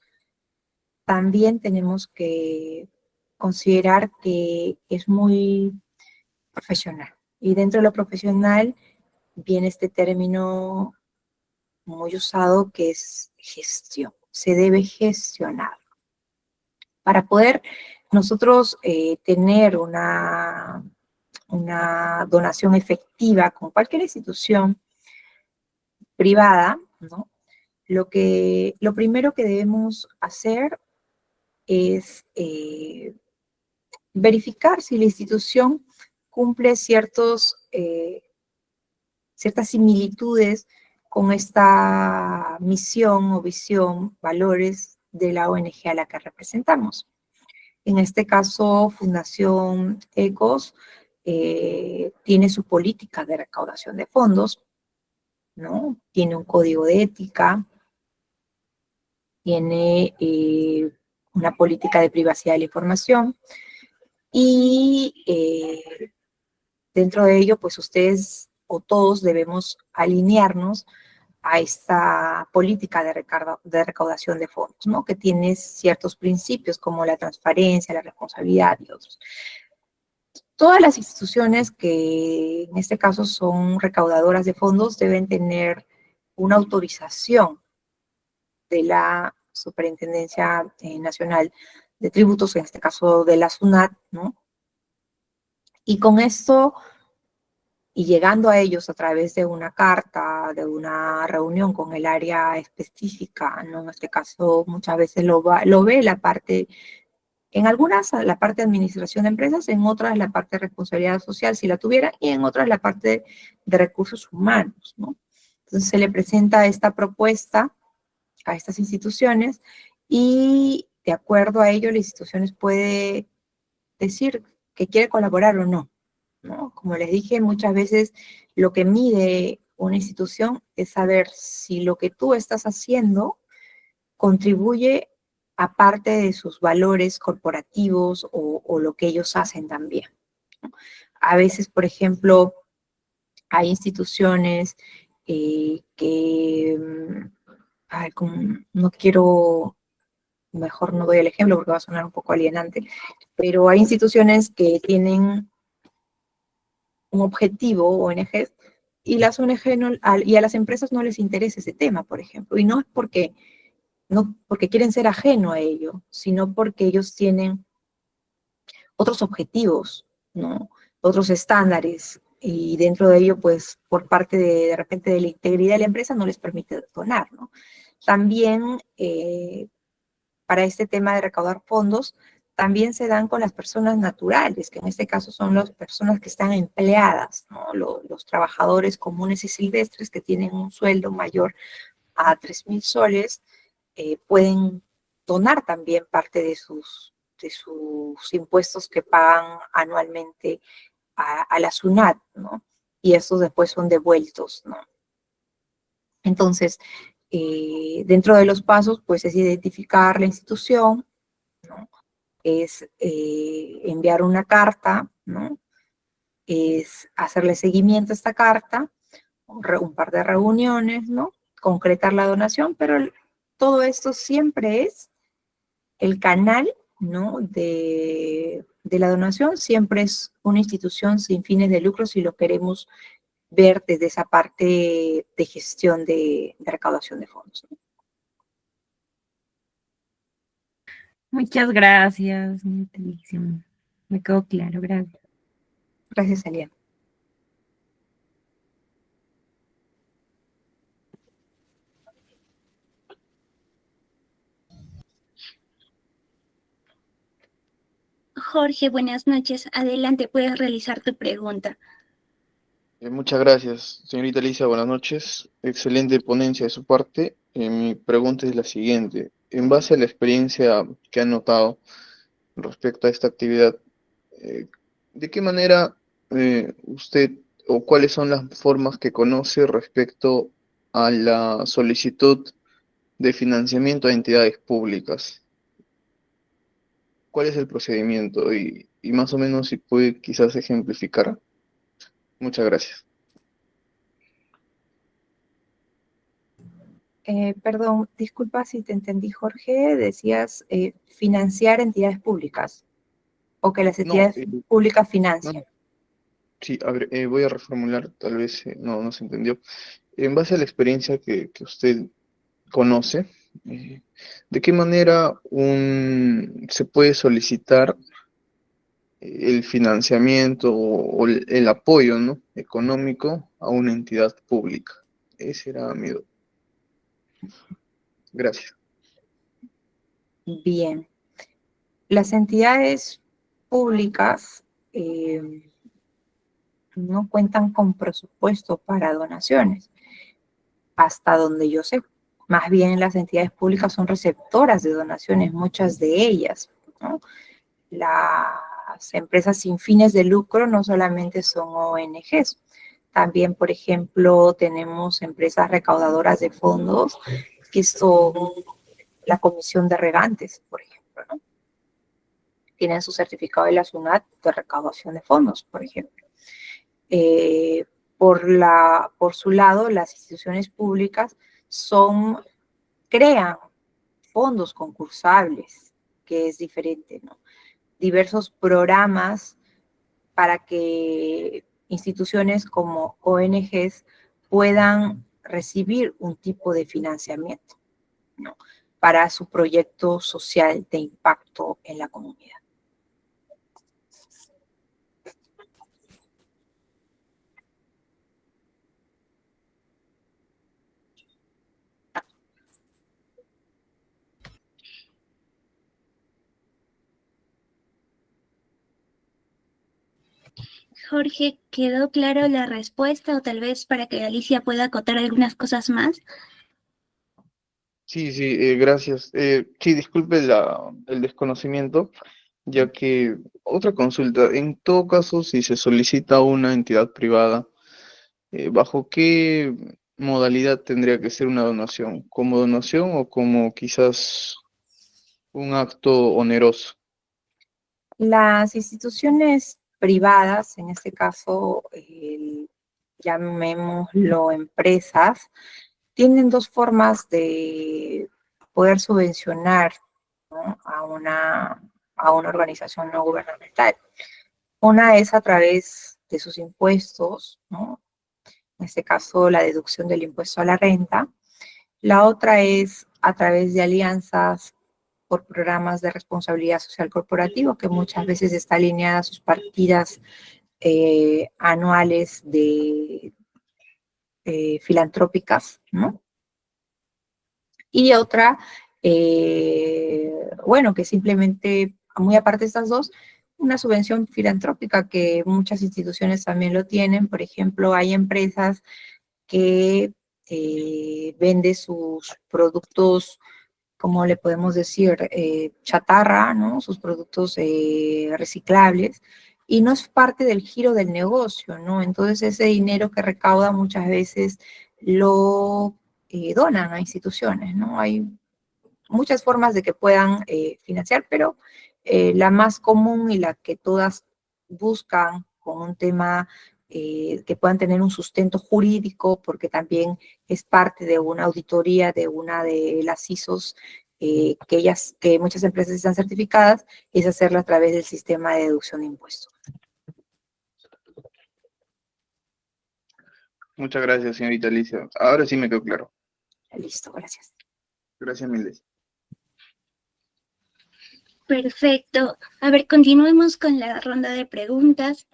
también tenemos que considerar que es muy profesional. Y dentro de lo profesional viene este término muy usado que es gestión. Se debe gestionar. Para poder nosotros tener una donación efectiva con cualquier institución privada, ¿no? Lo primero que debemos hacer es verificar si la institución cumple ciertas similitudes con esta misión o visión, valores de la ONG a la que representamos. En este caso, Fundación ECOS tiene su política de recaudación de fondos, ¿no? Tiene un código de ética, tiene una política de privacidad de la información y dentro de ello, pues ustedes o todos debemos alinearnos a esta política de recaudación de fondos, ¿no? Que tiene ciertos principios como la transparencia, la responsabilidad y otros. Todas las instituciones que en este caso son recaudadoras de fondos deben tener una autorización de la Superintendencia Nacional de Tributos, en este caso de la SUNAT, ¿no? Y con esto, y llegando a ellos a través de una carta, de una reunión con el área específica, ¿no? En este caso muchas veces lo ve la parte, en algunas la parte de administración de empresas, en otras la parte de responsabilidad social si la tuviera, y en otras la parte de recursos humanos, ¿no? Entonces se le presenta esta propuesta a estas instituciones y de acuerdo a ello la institución puede decir que quiere colaborar o no, ¿no? Como les dije, muchas veces lo que mide una institución es saber si lo que tú estás haciendo contribuye a parte de sus valores corporativos o lo que ellos hacen también, ¿no? A veces, por ejemplo, hay instituciones que, ay, no quiero, mejor no doy el ejemplo porque va a sonar un poco alienante, pero hay instituciones que tienen un objetivo, ONGs, y las ONG y a las empresas no les interesa ese tema, por ejemplo, y no porque quieren ser ajeno a ello, sino porque ellos tienen otros objetivos, ¿no? Otros estándares, y dentro de ello, pues, por parte de repente, de la integridad de la empresa no les permite donar, ¿no? También, para este tema de recaudar fondos, también se dan con las personas naturales, que en este caso son las personas que están empleadas, ¿no? Los trabajadores comunes y silvestres que tienen un sueldo mayor a 3.000 soles, pueden donar también parte de sus impuestos que pagan anualmente a la SUNAT, ¿no? y estos después son devueltos, ¿no? Entonces, dentro de los pasos, pues es identificar la institución, ¿no? Es enviar una carta, ¿no? Es hacerle seguimiento a esta carta, un par de reuniones, ¿no? Concretar la donación, pero todo esto siempre es el canal, ¿no? De la donación, siempre es una institución sin fines de lucro si lo queremos ver desde esa parte de gestión de recaudación de fondos, ¿no? Muchas gracias, señorita Alicia. Me quedó claro, gracias. Gracias, Eliana. Jorge, buenas noches. Adelante, puedes realizar tu pregunta. Muchas gracias, señorita Alicia. Buenas noches. Excelente ponencia de su parte. Mi pregunta es la siguiente. En base a la experiencia que han notado respecto a esta actividad, eh, ¿de qué manera usted o cuáles son las formas que conoce respecto a la solicitud de financiamiento a entidades públicas? ¿Cuál es el procedimiento? Y más o menos si puede quizás ejemplificar. Muchas gracias. Perdón, disculpa si te entendí, Jorge. Decías financiar entidades públicas o que las No, entidades públicas no, financien. no. Sí, a ver, voy a reformular, tal vez no se entendió. En base a la experiencia que usted conoce, ¿de qué manera se puede solicitar el financiamiento o el apoyo, ¿no? económico a una entidad pública? Ese era mi duda. Gracias. Bien. Las entidades públicas no cuentan con presupuesto para donaciones, hasta donde yo sé. Más bien las entidades públicas son receptoras de donaciones, muchas de ellas, ¿no? Las empresas sin fines de lucro no solamente son ONGs, también, por ejemplo, tenemos empresas recaudadoras de fondos que son la Comisión de Regantes, por ejemplo, ¿no? Tienen su certificado de la SUNAT de recaudación de fondos, por ejemplo. Por su lado, las instituciones públicas crean fondos concursables, que es diferente, ¿no? Diversos programas para que instituciones como ONGs puedan recibir un tipo de financiamiento, ¿no? Para su proyecto social de impacto en la comunidad. Jorge, ¿quedó claro la respuesta o tal vez para que Alicia pueda acotar algunas cosas más? Sí, gracias. Sí, disculpe el desconocimiento, ya que otra consulta, en todo caso, si se solicita a una entidad privada, ¿bajo qué modalidad tendría que ser una donación? ¿Como donación o como quizás un acto oneroso? Las instituciones privadas, en este caso, llamémoslo empresas, tienen dos formas de poder subvencionar, ¿no? a una organización no gubernamental. Una es a través de sus impuestos, ¿no? En este caso, la deducción del impuesto a la renta. La otra es a través de alianzas por programas de responsabilidad social corporativa, que muchas veces está alineada a sus partidas anuales filantrópicas, ¿no? Y otra, bueno, que simplemente, muy aparte de estas dos, una subvención filantrópica que muchas instituciones también lo tienen. Por ejemplo, hay empresas que venden sus productos, como le podemos decir, chatarra, ¿no? Sus productos reciclables, y no es parte del giro del negocio, ¿no? Entonces ese dinero que recauda muchas veces lo donan a instituciones, ¿no? Hay muchas formas de que puedan financiar, pero la más común y la que todas buscan con un tema que puedan tener un sustento jurídico, porque también es parte de una auditoría de una de las ISOs que muchas empresas están certificadas, es hacerlo a través del sistema de deducción de impuestos. Muchas gracias, señorita Alicia. Ahora sí me quedó claro. Listo, gracias. Gracias, miles. Perfecto. A ver, continuemos con la ronda de preguntas.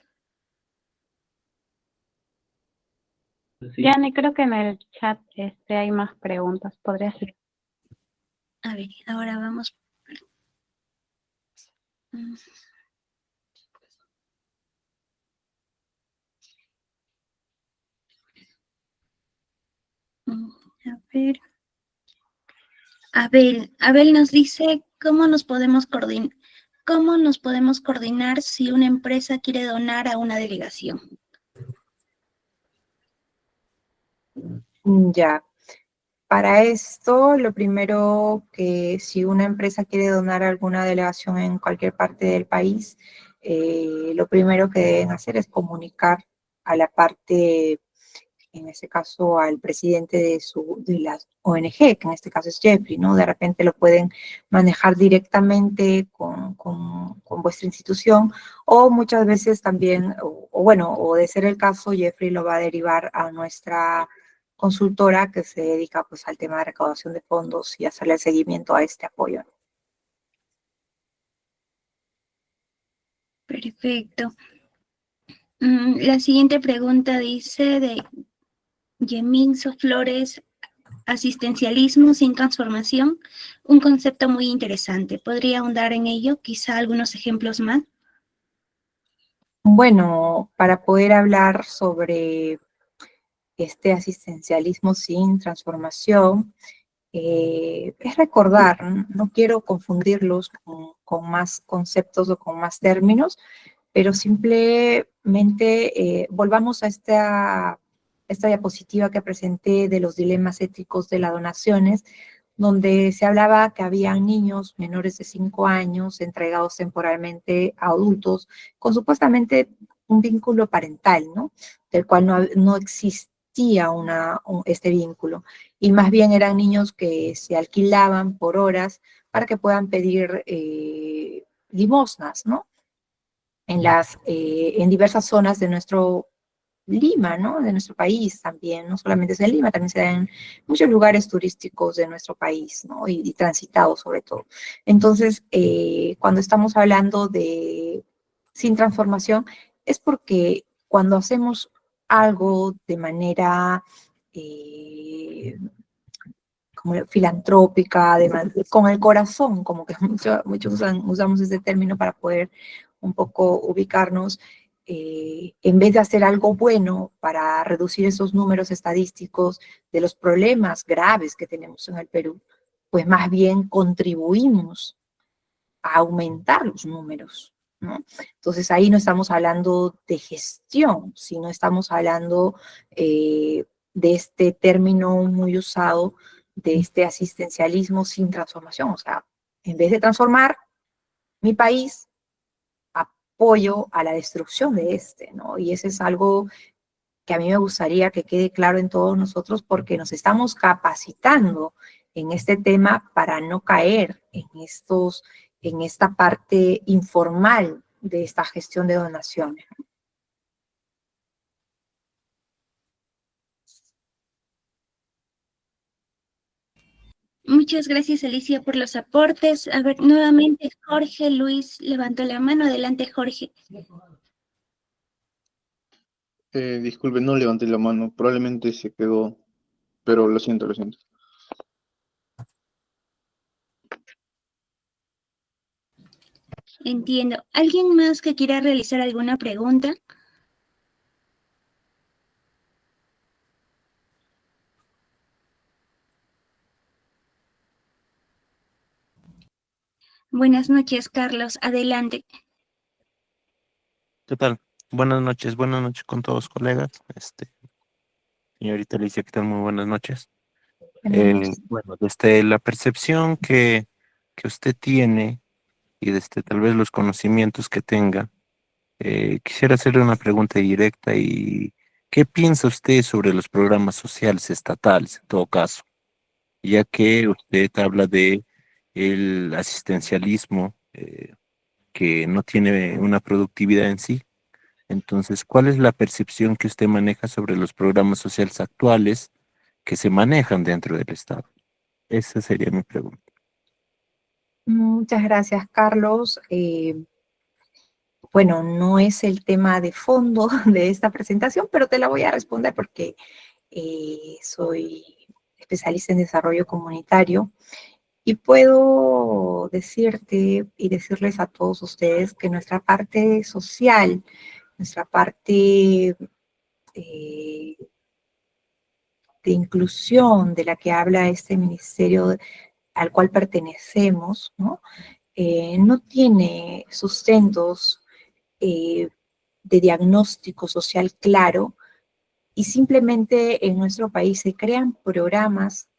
Yani, creo que en el chat hay más preguntas. Podría ser. A ver, ahora vamos. A ver. Abel nos dice cómo nos podemos coordinar si una empresa quiere donar a una delegación. Ya. Para esto, lo primero que si una empresa quiere donar a alguna delegación en cualquier parte del país, lo primero que deben hacer es comunicar a la parte, en este caso al presidente de la ONG, que en este caso es Jeffrey, ¿no? De repente lo pueden manejar directamente con vuestra institución, o muchas veces también, o de ser el caso, Jeffrey lo va a derivar a nuestra consultora que se dedica pues al tema de recaudación de fondos y hacerle el seguimiento a este apoyo. Perfecto. La siguiente pregunta dice de Yeminso Flores, asistencialismo sin transformación, un concepto muy interesante. ¿Podría ahondar en ello? Quizá algunos ejemplos más. Bueno, para poder hablar sobre este asistencialismo sin transformación, es recordar, no quiero confundirlos con más conceptos o con más términos, pero simplemente volvamos a esta diapositiva que presenté de los dilemas éticos de las donaciones, donde se hablaba que habían niños menores de 5 años entregados temporalmente a adultos con supuestamente un vínculo parental, ¿no? Del cual no existía este vínculo. Y más bien eran niños que se alquilaban por horas para que puedan pedir limosnas, ¿no? En diversas zonas de nuestro Lima, ¿no? De nuestro país también, no solamente es en Lima, también se da en muchos lugares turísticos de nuestro país, ¿no? Y transitados sobre todo. Entonces, cuando estamos hablando de sin transformación, es porque cuando hacemos algo de manera como filantrópica, con el corazón, como que muchos usamos ese término para poder un poco ubicarnos, en vez de hacer algo bueno para reducir esos números estadísticos de los problemas graves que tenemos en el Perú, pues más bien contribuimos a aumentar los números, ¿no? Entonces ahí no estamos hablando de gestión, sino estamos hablando de este término muy usado de este asistencialismo sin transformación. O sea, en vez de transformar mi país, apoyo a la destrucción de este, ¿no? Y ese es algo que a mí me gustaría que quede claro en todos nosotros porque nos estamos capacitando en este tema para no caer en esta parte informal de esta gestión de donaciones. Muchas gracias, Alicia, por los aportes. A ver, nuevamente Jorge Luis levantó la mano. Adelante, Jorge. Disculpe, no levanté la mano. Probablemente se quedó, pero lo siento, lo siento. Entiendo. ¿Alguien más que quiera realizar alguna pregunta? Buenas noches, Carlos. Adelante. ¿Qué tal? Buenas noches con todos colegas. Señorita Alicia, ¿qué tal? Muy buenas noches. Buenas noches. Bueno, desde la percepción que usted tiene y desde tal vez los conocimientos que tenga, quisiera hacerle una pregunta directa y ¿qué piensa usted sobre los programas sociales estatales en todo caso? Ya que usted habla de el asistencialismo que no tiene una productividad en sí. Entonces, ¿cuál es la percepción que usted maneja sobre los programas sociales actuales que se manejan dentro del Estado? Esa sería mi pregunta. Muchas gracias, Carlos. Bueno, no es el tema de fondo de esta presentación, pero te la voy a responder porque soy especialista en desarrollo comunitario y puedo decirte y decirles a todos ustedes que nuestra parte social, nuestra parte eh, de inclusión de la que habla este ministerio al cual pertenecemos, ¿no? No tiene sustentos eh, de diagnóstico social claro y simplemente en nuestro país se crean programas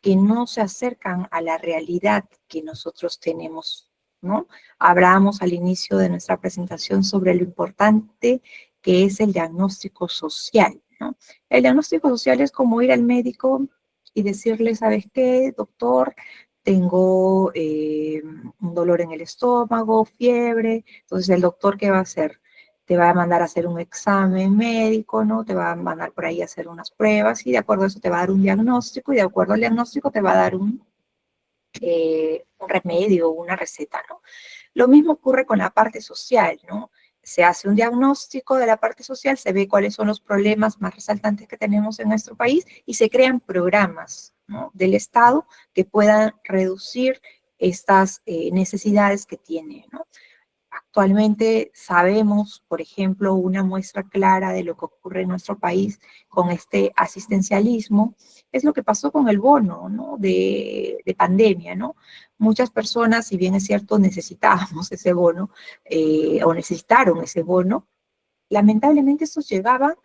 que no se acercan a la realidad que nosotros tenemos, ¿no? Hablábamos al inicio de nuestra presentación sobre lo importante que es el diagnóstico social, ¿no? El diagnóstico social es como ir al médico y decirle, ¿sabes qué, doctor? Tengo un dolor en el estómago, fiebre. Entonces, ¿el doctor qué va a hacer? Te va a mandar a hacer un examen médico, ¿no? Te va a mandar por ahí a hacer unas pruebas y de acuerdo a eso te va a dar un diagnóstico y de acuerdo al diagnóstico te va a dar un remedio o una receta, ¿no? Lo mismo ocurre con la parte social, ¿no? Se hace un diagnóstico de la parte social, se ve cuáles son los problemas más resaltantes que tenemos en nuestro país y se crean programas, ¿no?, del Estado que puedan reducir estas necesidades que tiene, ¿no? Actualmente sabemos, por ejemplo, una muestra clara de lo que ocurre en nuestro país con este asistencialismo, es lo que pasó con el bono, ¿no?, de pandemia, ¿no? Muchas personas, si bien es cierto, necesitábamos ese bono o necesitaron ese bono, lamentablemente estos llegaban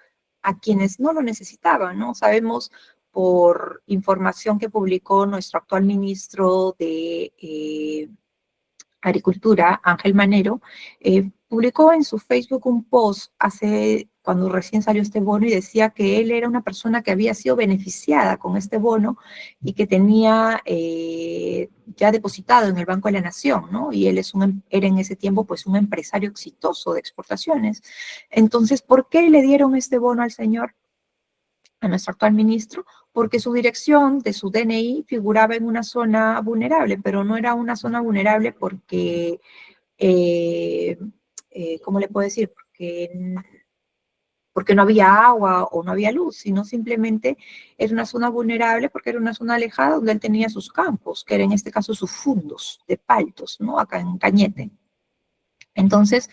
a quienes no lo necesitaban, ¿no? Sabemos por información que publicó nuestro actual ministro de Agricultura, Ángel Manero, publicó en su Facebook un post cuando recién salió este bono y decía que él era una persona que había sido beneficiada con este bono y que tenía ya depositado en el Banco de la Nación, ¿no? Y él era en ese tiempo pues un empresario exitoso de exportaciones. Entonces, ¿por qué le dieron este bono al señor? A nuestro actual ministro, porque su dirección de su DNI figuraba en una zona vulnerable, pero no era una zona vulnerable porque, ¿cómo le puedo decir? Porque no había agua o no había luz, sino simplemente era una zona vulnerable porque era una zona alejada donde él tenía sus campos, que era en este caso sus fundos de paltos, ¿no? Acá en Cañete. Entonces,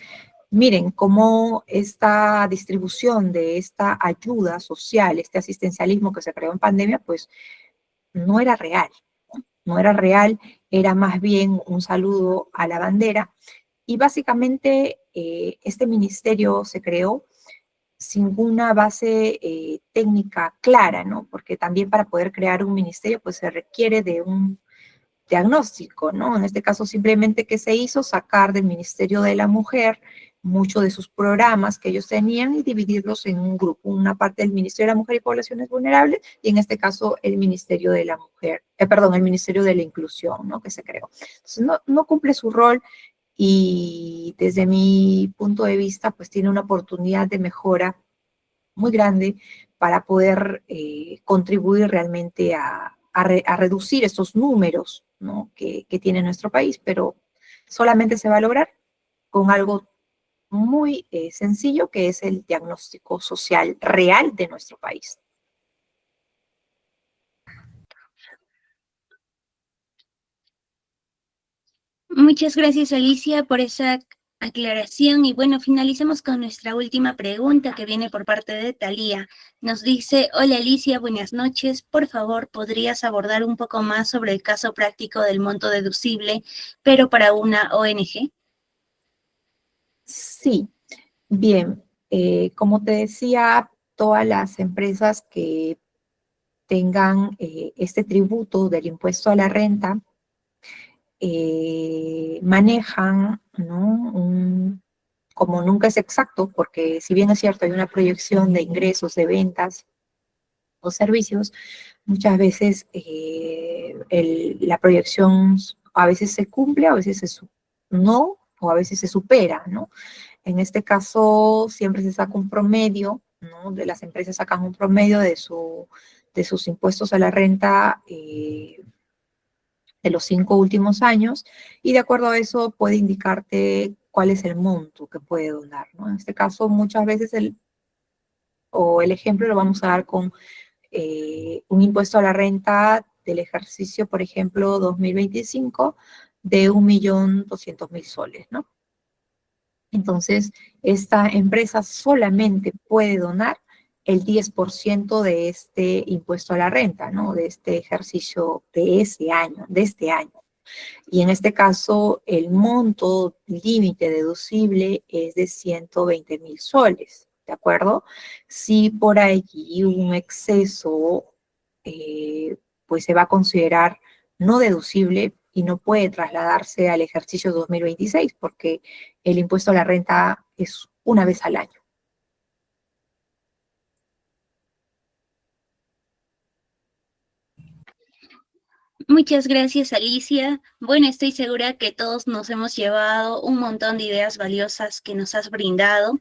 miren cómo esta distribución de esta ayuda social, este asistencialismo que se creó en pandemia, pues no era real, ¿no? No era real, era más bien un saludo a la bandera. Y básicamente este ministerio se creó sin una base técnica clara, ¿no? Porque también para poder crear un ministerio, pues se requiere de un diagnóstico, ¿no? En este caso, simplemente que se hizo sacar del Ministerio de la Mujer muchos de sus programas que ellos tenían y dividirlos en un grupo, una parte del Ministerio de la Mujer y Poblaciones Vulnerables y en este caso el Ministerio de la Mujer, el Ministerio de la Inclusión, ¿no?, que se creó. Entonces, no cumple su rol y desde mi punto de vista, pues tiene una oportunidad de mejora muy grande para poder contribuir realmente a reducir estos números, ¿no?, que tiene nuestro país, pero solamente se va a lograr con algo muy sencillo, que es el diagnóstico social real de nuestro país. Muchas gracias, Alicia, por esa aclaración. Y bueno, finalizamos con nuestra última pregunta que viene por parte de Talía. Nos dice: hola Alicia, buenas noches. Por favor, ¿podrías abordar un poco más sobre el caso práctico del monto deducible, pero para una ONG? Sí, Bien, como te decía, todas las empresas que tengan este tributo del impuesto a la renta manejan, ¿no? Como nunca es exacto, porque si bien es cierto, hay una proyección de ingresos, de ventas o servicios, muchas veces la proyección a veces se cumple, a veces no, o a veces se supera, ¿no? En este caso, siempre se saca un promedio, ¿no? De las empresas sacan un promedio de sus impuestos a la renta de los 5 últimos años, y de acuerdo a eso puede indicarte cuál es el monto que puede donar, ¿no? En este caso, muchas veces el ejemplo lo vamos a dar con un impuesto a la renta del ejercicio, por ejemplo, 2025, de 1.200.000 soles, ¿no? Entonces, esta empresa solamente puede donar el 10% de este impuesto a la renta, ¿no? De este ejercicio de ese año, de este año. Y en este caso, el monto límite deducible es de 120.000 soles, ¿de acuerdo? Si por allí hubo un exceso, pues se va a considerar no deducible y no puede trasladarse al ejercicio 2026 porque el impuesto a la renta es una vez al año. Muchas gracias, Alicia. Bueno, estoy segura que todos nos hemos llevado un montón de ideas valiosas que nos has brindado.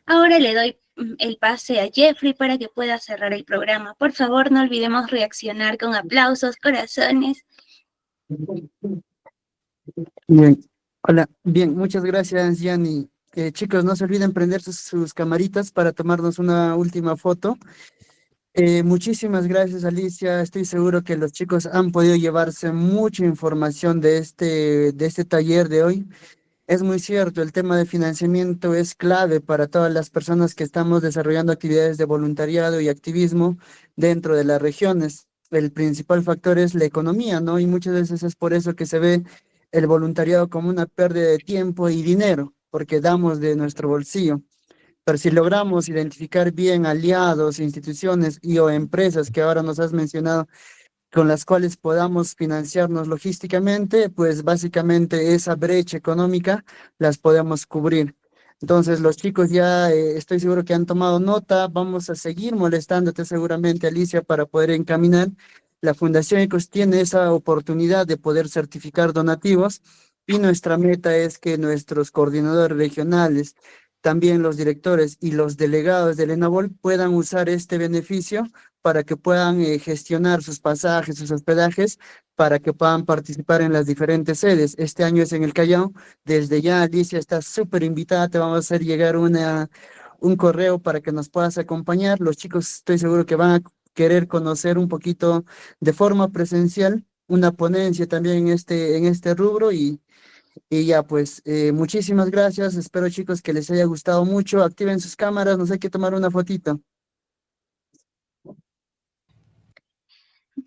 Ahora le doy el pase a Jeffrey para que pueda cerrar el programa. Por favor, no olvidemos reaccionar con aplausos, corazones. Bien, hola, bien, muchas gracias, Yanni. Chicos, no se olviden prender sus camaritas para tomarnos una última foto. Muchísimas gracias, Alicia. Estoy seguro que los chicos han podido llevarse mucha información de este taller de hoy. Es muy cierto, el tema de financiamiento es clave para todas las personas que estamos desarrollando actividades de voluntariado y activismo dentro de las regiones. El principal factor es la economía, ¿no? Y muchas veces es por eso que se ve el voluntariado como una pérdida de tiempo y dinero, porque damos de nuestro bolsillo. Pero si logramos identificar bien aliados, instituciones y o empresas que ahora nos has mencionado, con las cuales podamos financiarnos logísticamente, pues básicamente esa brecha económica las podemos cubrir. Entonces, los chicos ya estoy seguro que han tomado nota. Vamos a seguir molestándote seguramente, Alicia, para poder encaminar. La Fundación ECOS tiene esa oportunidad de poder certificar donativos y nuestra meta es que nuestros coordinadores regionales, también los directores y los delegados del ENABOL puedan usar este beneficio para que puedan gestionar sus pasajes, sus hospedajes, para que puedan participar en las diferentes sedes. Este año es en el Callao. Desde ya, Alicia, estás súper invitada. Te vamos a hacer llegar un correo para que nos puedas acompañar. Los chicos estoy seguro que van a querer conocer un poquito de forma presencial una ponencia también en este rubro y ya, pues, muchísimas gracias. Espero, chicos, que les haya gustado mucho. Activen sus cámaras, nos hay que tomar una fotito.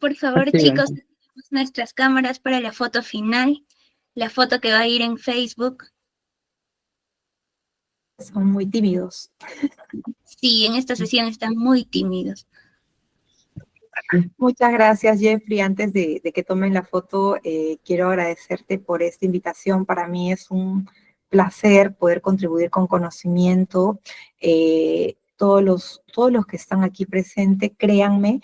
Por favor, Activen. chicos, nuestras cámaras para la foto final, la foto que va a ir en Facebook. Son muy tímidos. Sí, en esta sesión están muy tímidos. Muchas gracias, Jeffrey. Antes de que tomen la foto, quiero agradecerte por esta invitación. Para mí es un placer poder contribuir con conocimiento. Todos los que están aquí presentes, créanme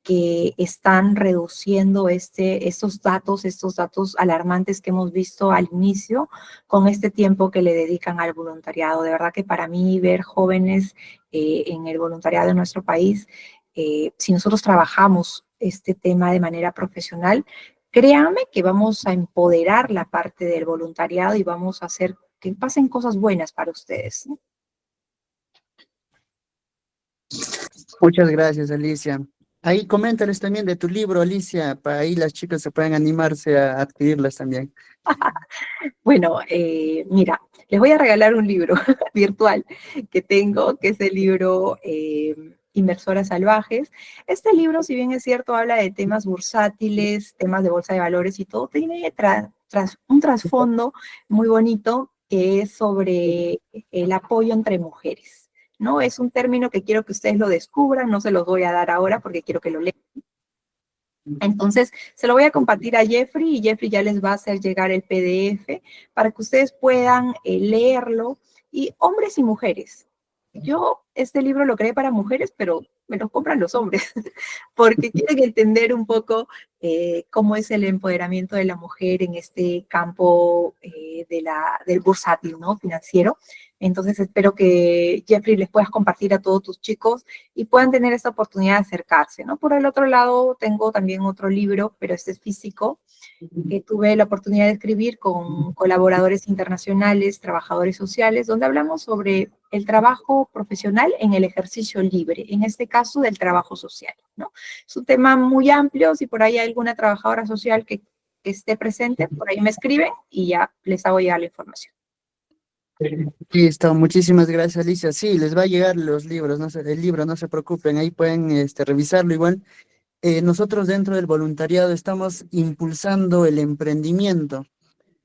que están reduciendo estos datos alarmantes que hemos visto al inicio con este tiempo que le dedican al voluntariado. De verdad que para mí ver jóvenes en el voluntariado en nuestro país, si nosotros trabajamos este tema de manera profesional, créanme que vamos a empoderar la parte del voluntariado y vamos a hacer que pasen cosas buenas para ustedes, ¿no? Muchas gracias, Alicia. Ahí coméntales también de tu libro, Alicia, para ahí las chicas se pueden animarse a adquirirlas también. Bueno, mira, les voy a regalar un libro virtual que tengo, que es el libro Inversoras Salvajes. Este libro, si bien es cierto, habla de temas bursátiles, temas de bolsa de valores y todo, tiene un trasfondo muy bonito que es sobre el apoyo entre mujeres, ¿no? Es un término que quiero que ustedes lo descubran, no se los voy a dar ahora porque quiero que lo lean. Entonces, se lo voy a compartir a Jeffrey y Jeffrey ya les va a hacer llegar el PDF para que ustedes puedan leerlo. Y hombres y mujeres. Yo este libro lo creé para mujeres, pero me lo compran los hombres, porque quieren entender un poco cómo es el empoderamiento de la mujer en este campo del bursátil, ¿no? Financiero. Entonces espero que Jeffrey les puedas compartir a todos tus chicos y puedan tener esta oportunidad de acercarse, ¿no? Por el otro lado, tengo también otro libro, pero este es físico, que tuve la oportunidad de escribir con colaboradores internacionales, trabajadores sociales, donde hablamos sobre el trabajo profesional en el ejercicio libre, en este caso del trabajo social, ¿no? Es un tema muy amplio, si por ahí hay alguna trabajadora social que esté presente, por ahí me escriben y ya les hago llegar la información. Listo, muchísimas gracias, Alicia. Sí, les va a llegar los libros, el libro, no se preocupen, ahí pueden revisarlo igual. Nosotros dentro del voluntariado estamos impulsando el emprendimiento.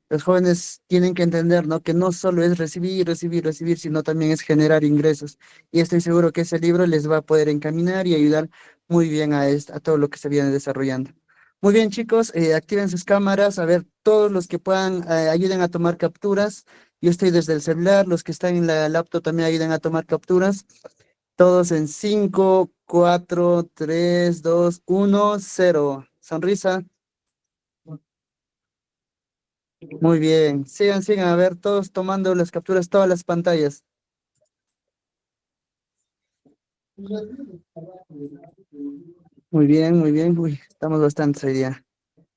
Los jóvenes tienen que entender, ¿no? Que no solo es recibir, recibir, recibir, sino también es generar ingresos. Y estoy seguro que ese libro les va a poder encaminar y ayudar muy bien a todo lo que se viene desarrollando. Muy bien, chicos, activen sus cámaras, a ver, todos los que puedan, ayuden a tomar capturas. Yo estoy desde el celular, los que están en la laptop también ayuden a tomar capturas. Todos en 5, 4, 3, 2, 1, 0. Sonrisa. Muy bien. Sigan, sigan, a ver, todos tomando las capturas, todas las pantallas. Muy bien, muy bien. Uy, estamos bastante hoy día.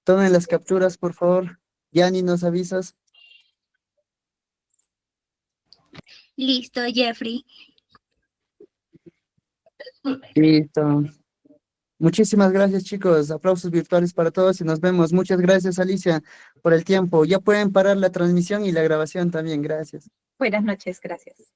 Tomen las capturas, por favor. Yani, ¿nos avisas? Listo, Jeffrey. Listo. Muchísimas gracias, chicos. Aplausos virtuales para todos y nos vemos. Muchas gracias, Alicia, por el tiempo. Ya pueden parar la transmisión y la grabación también. Gracias. Buenas noches, gracias.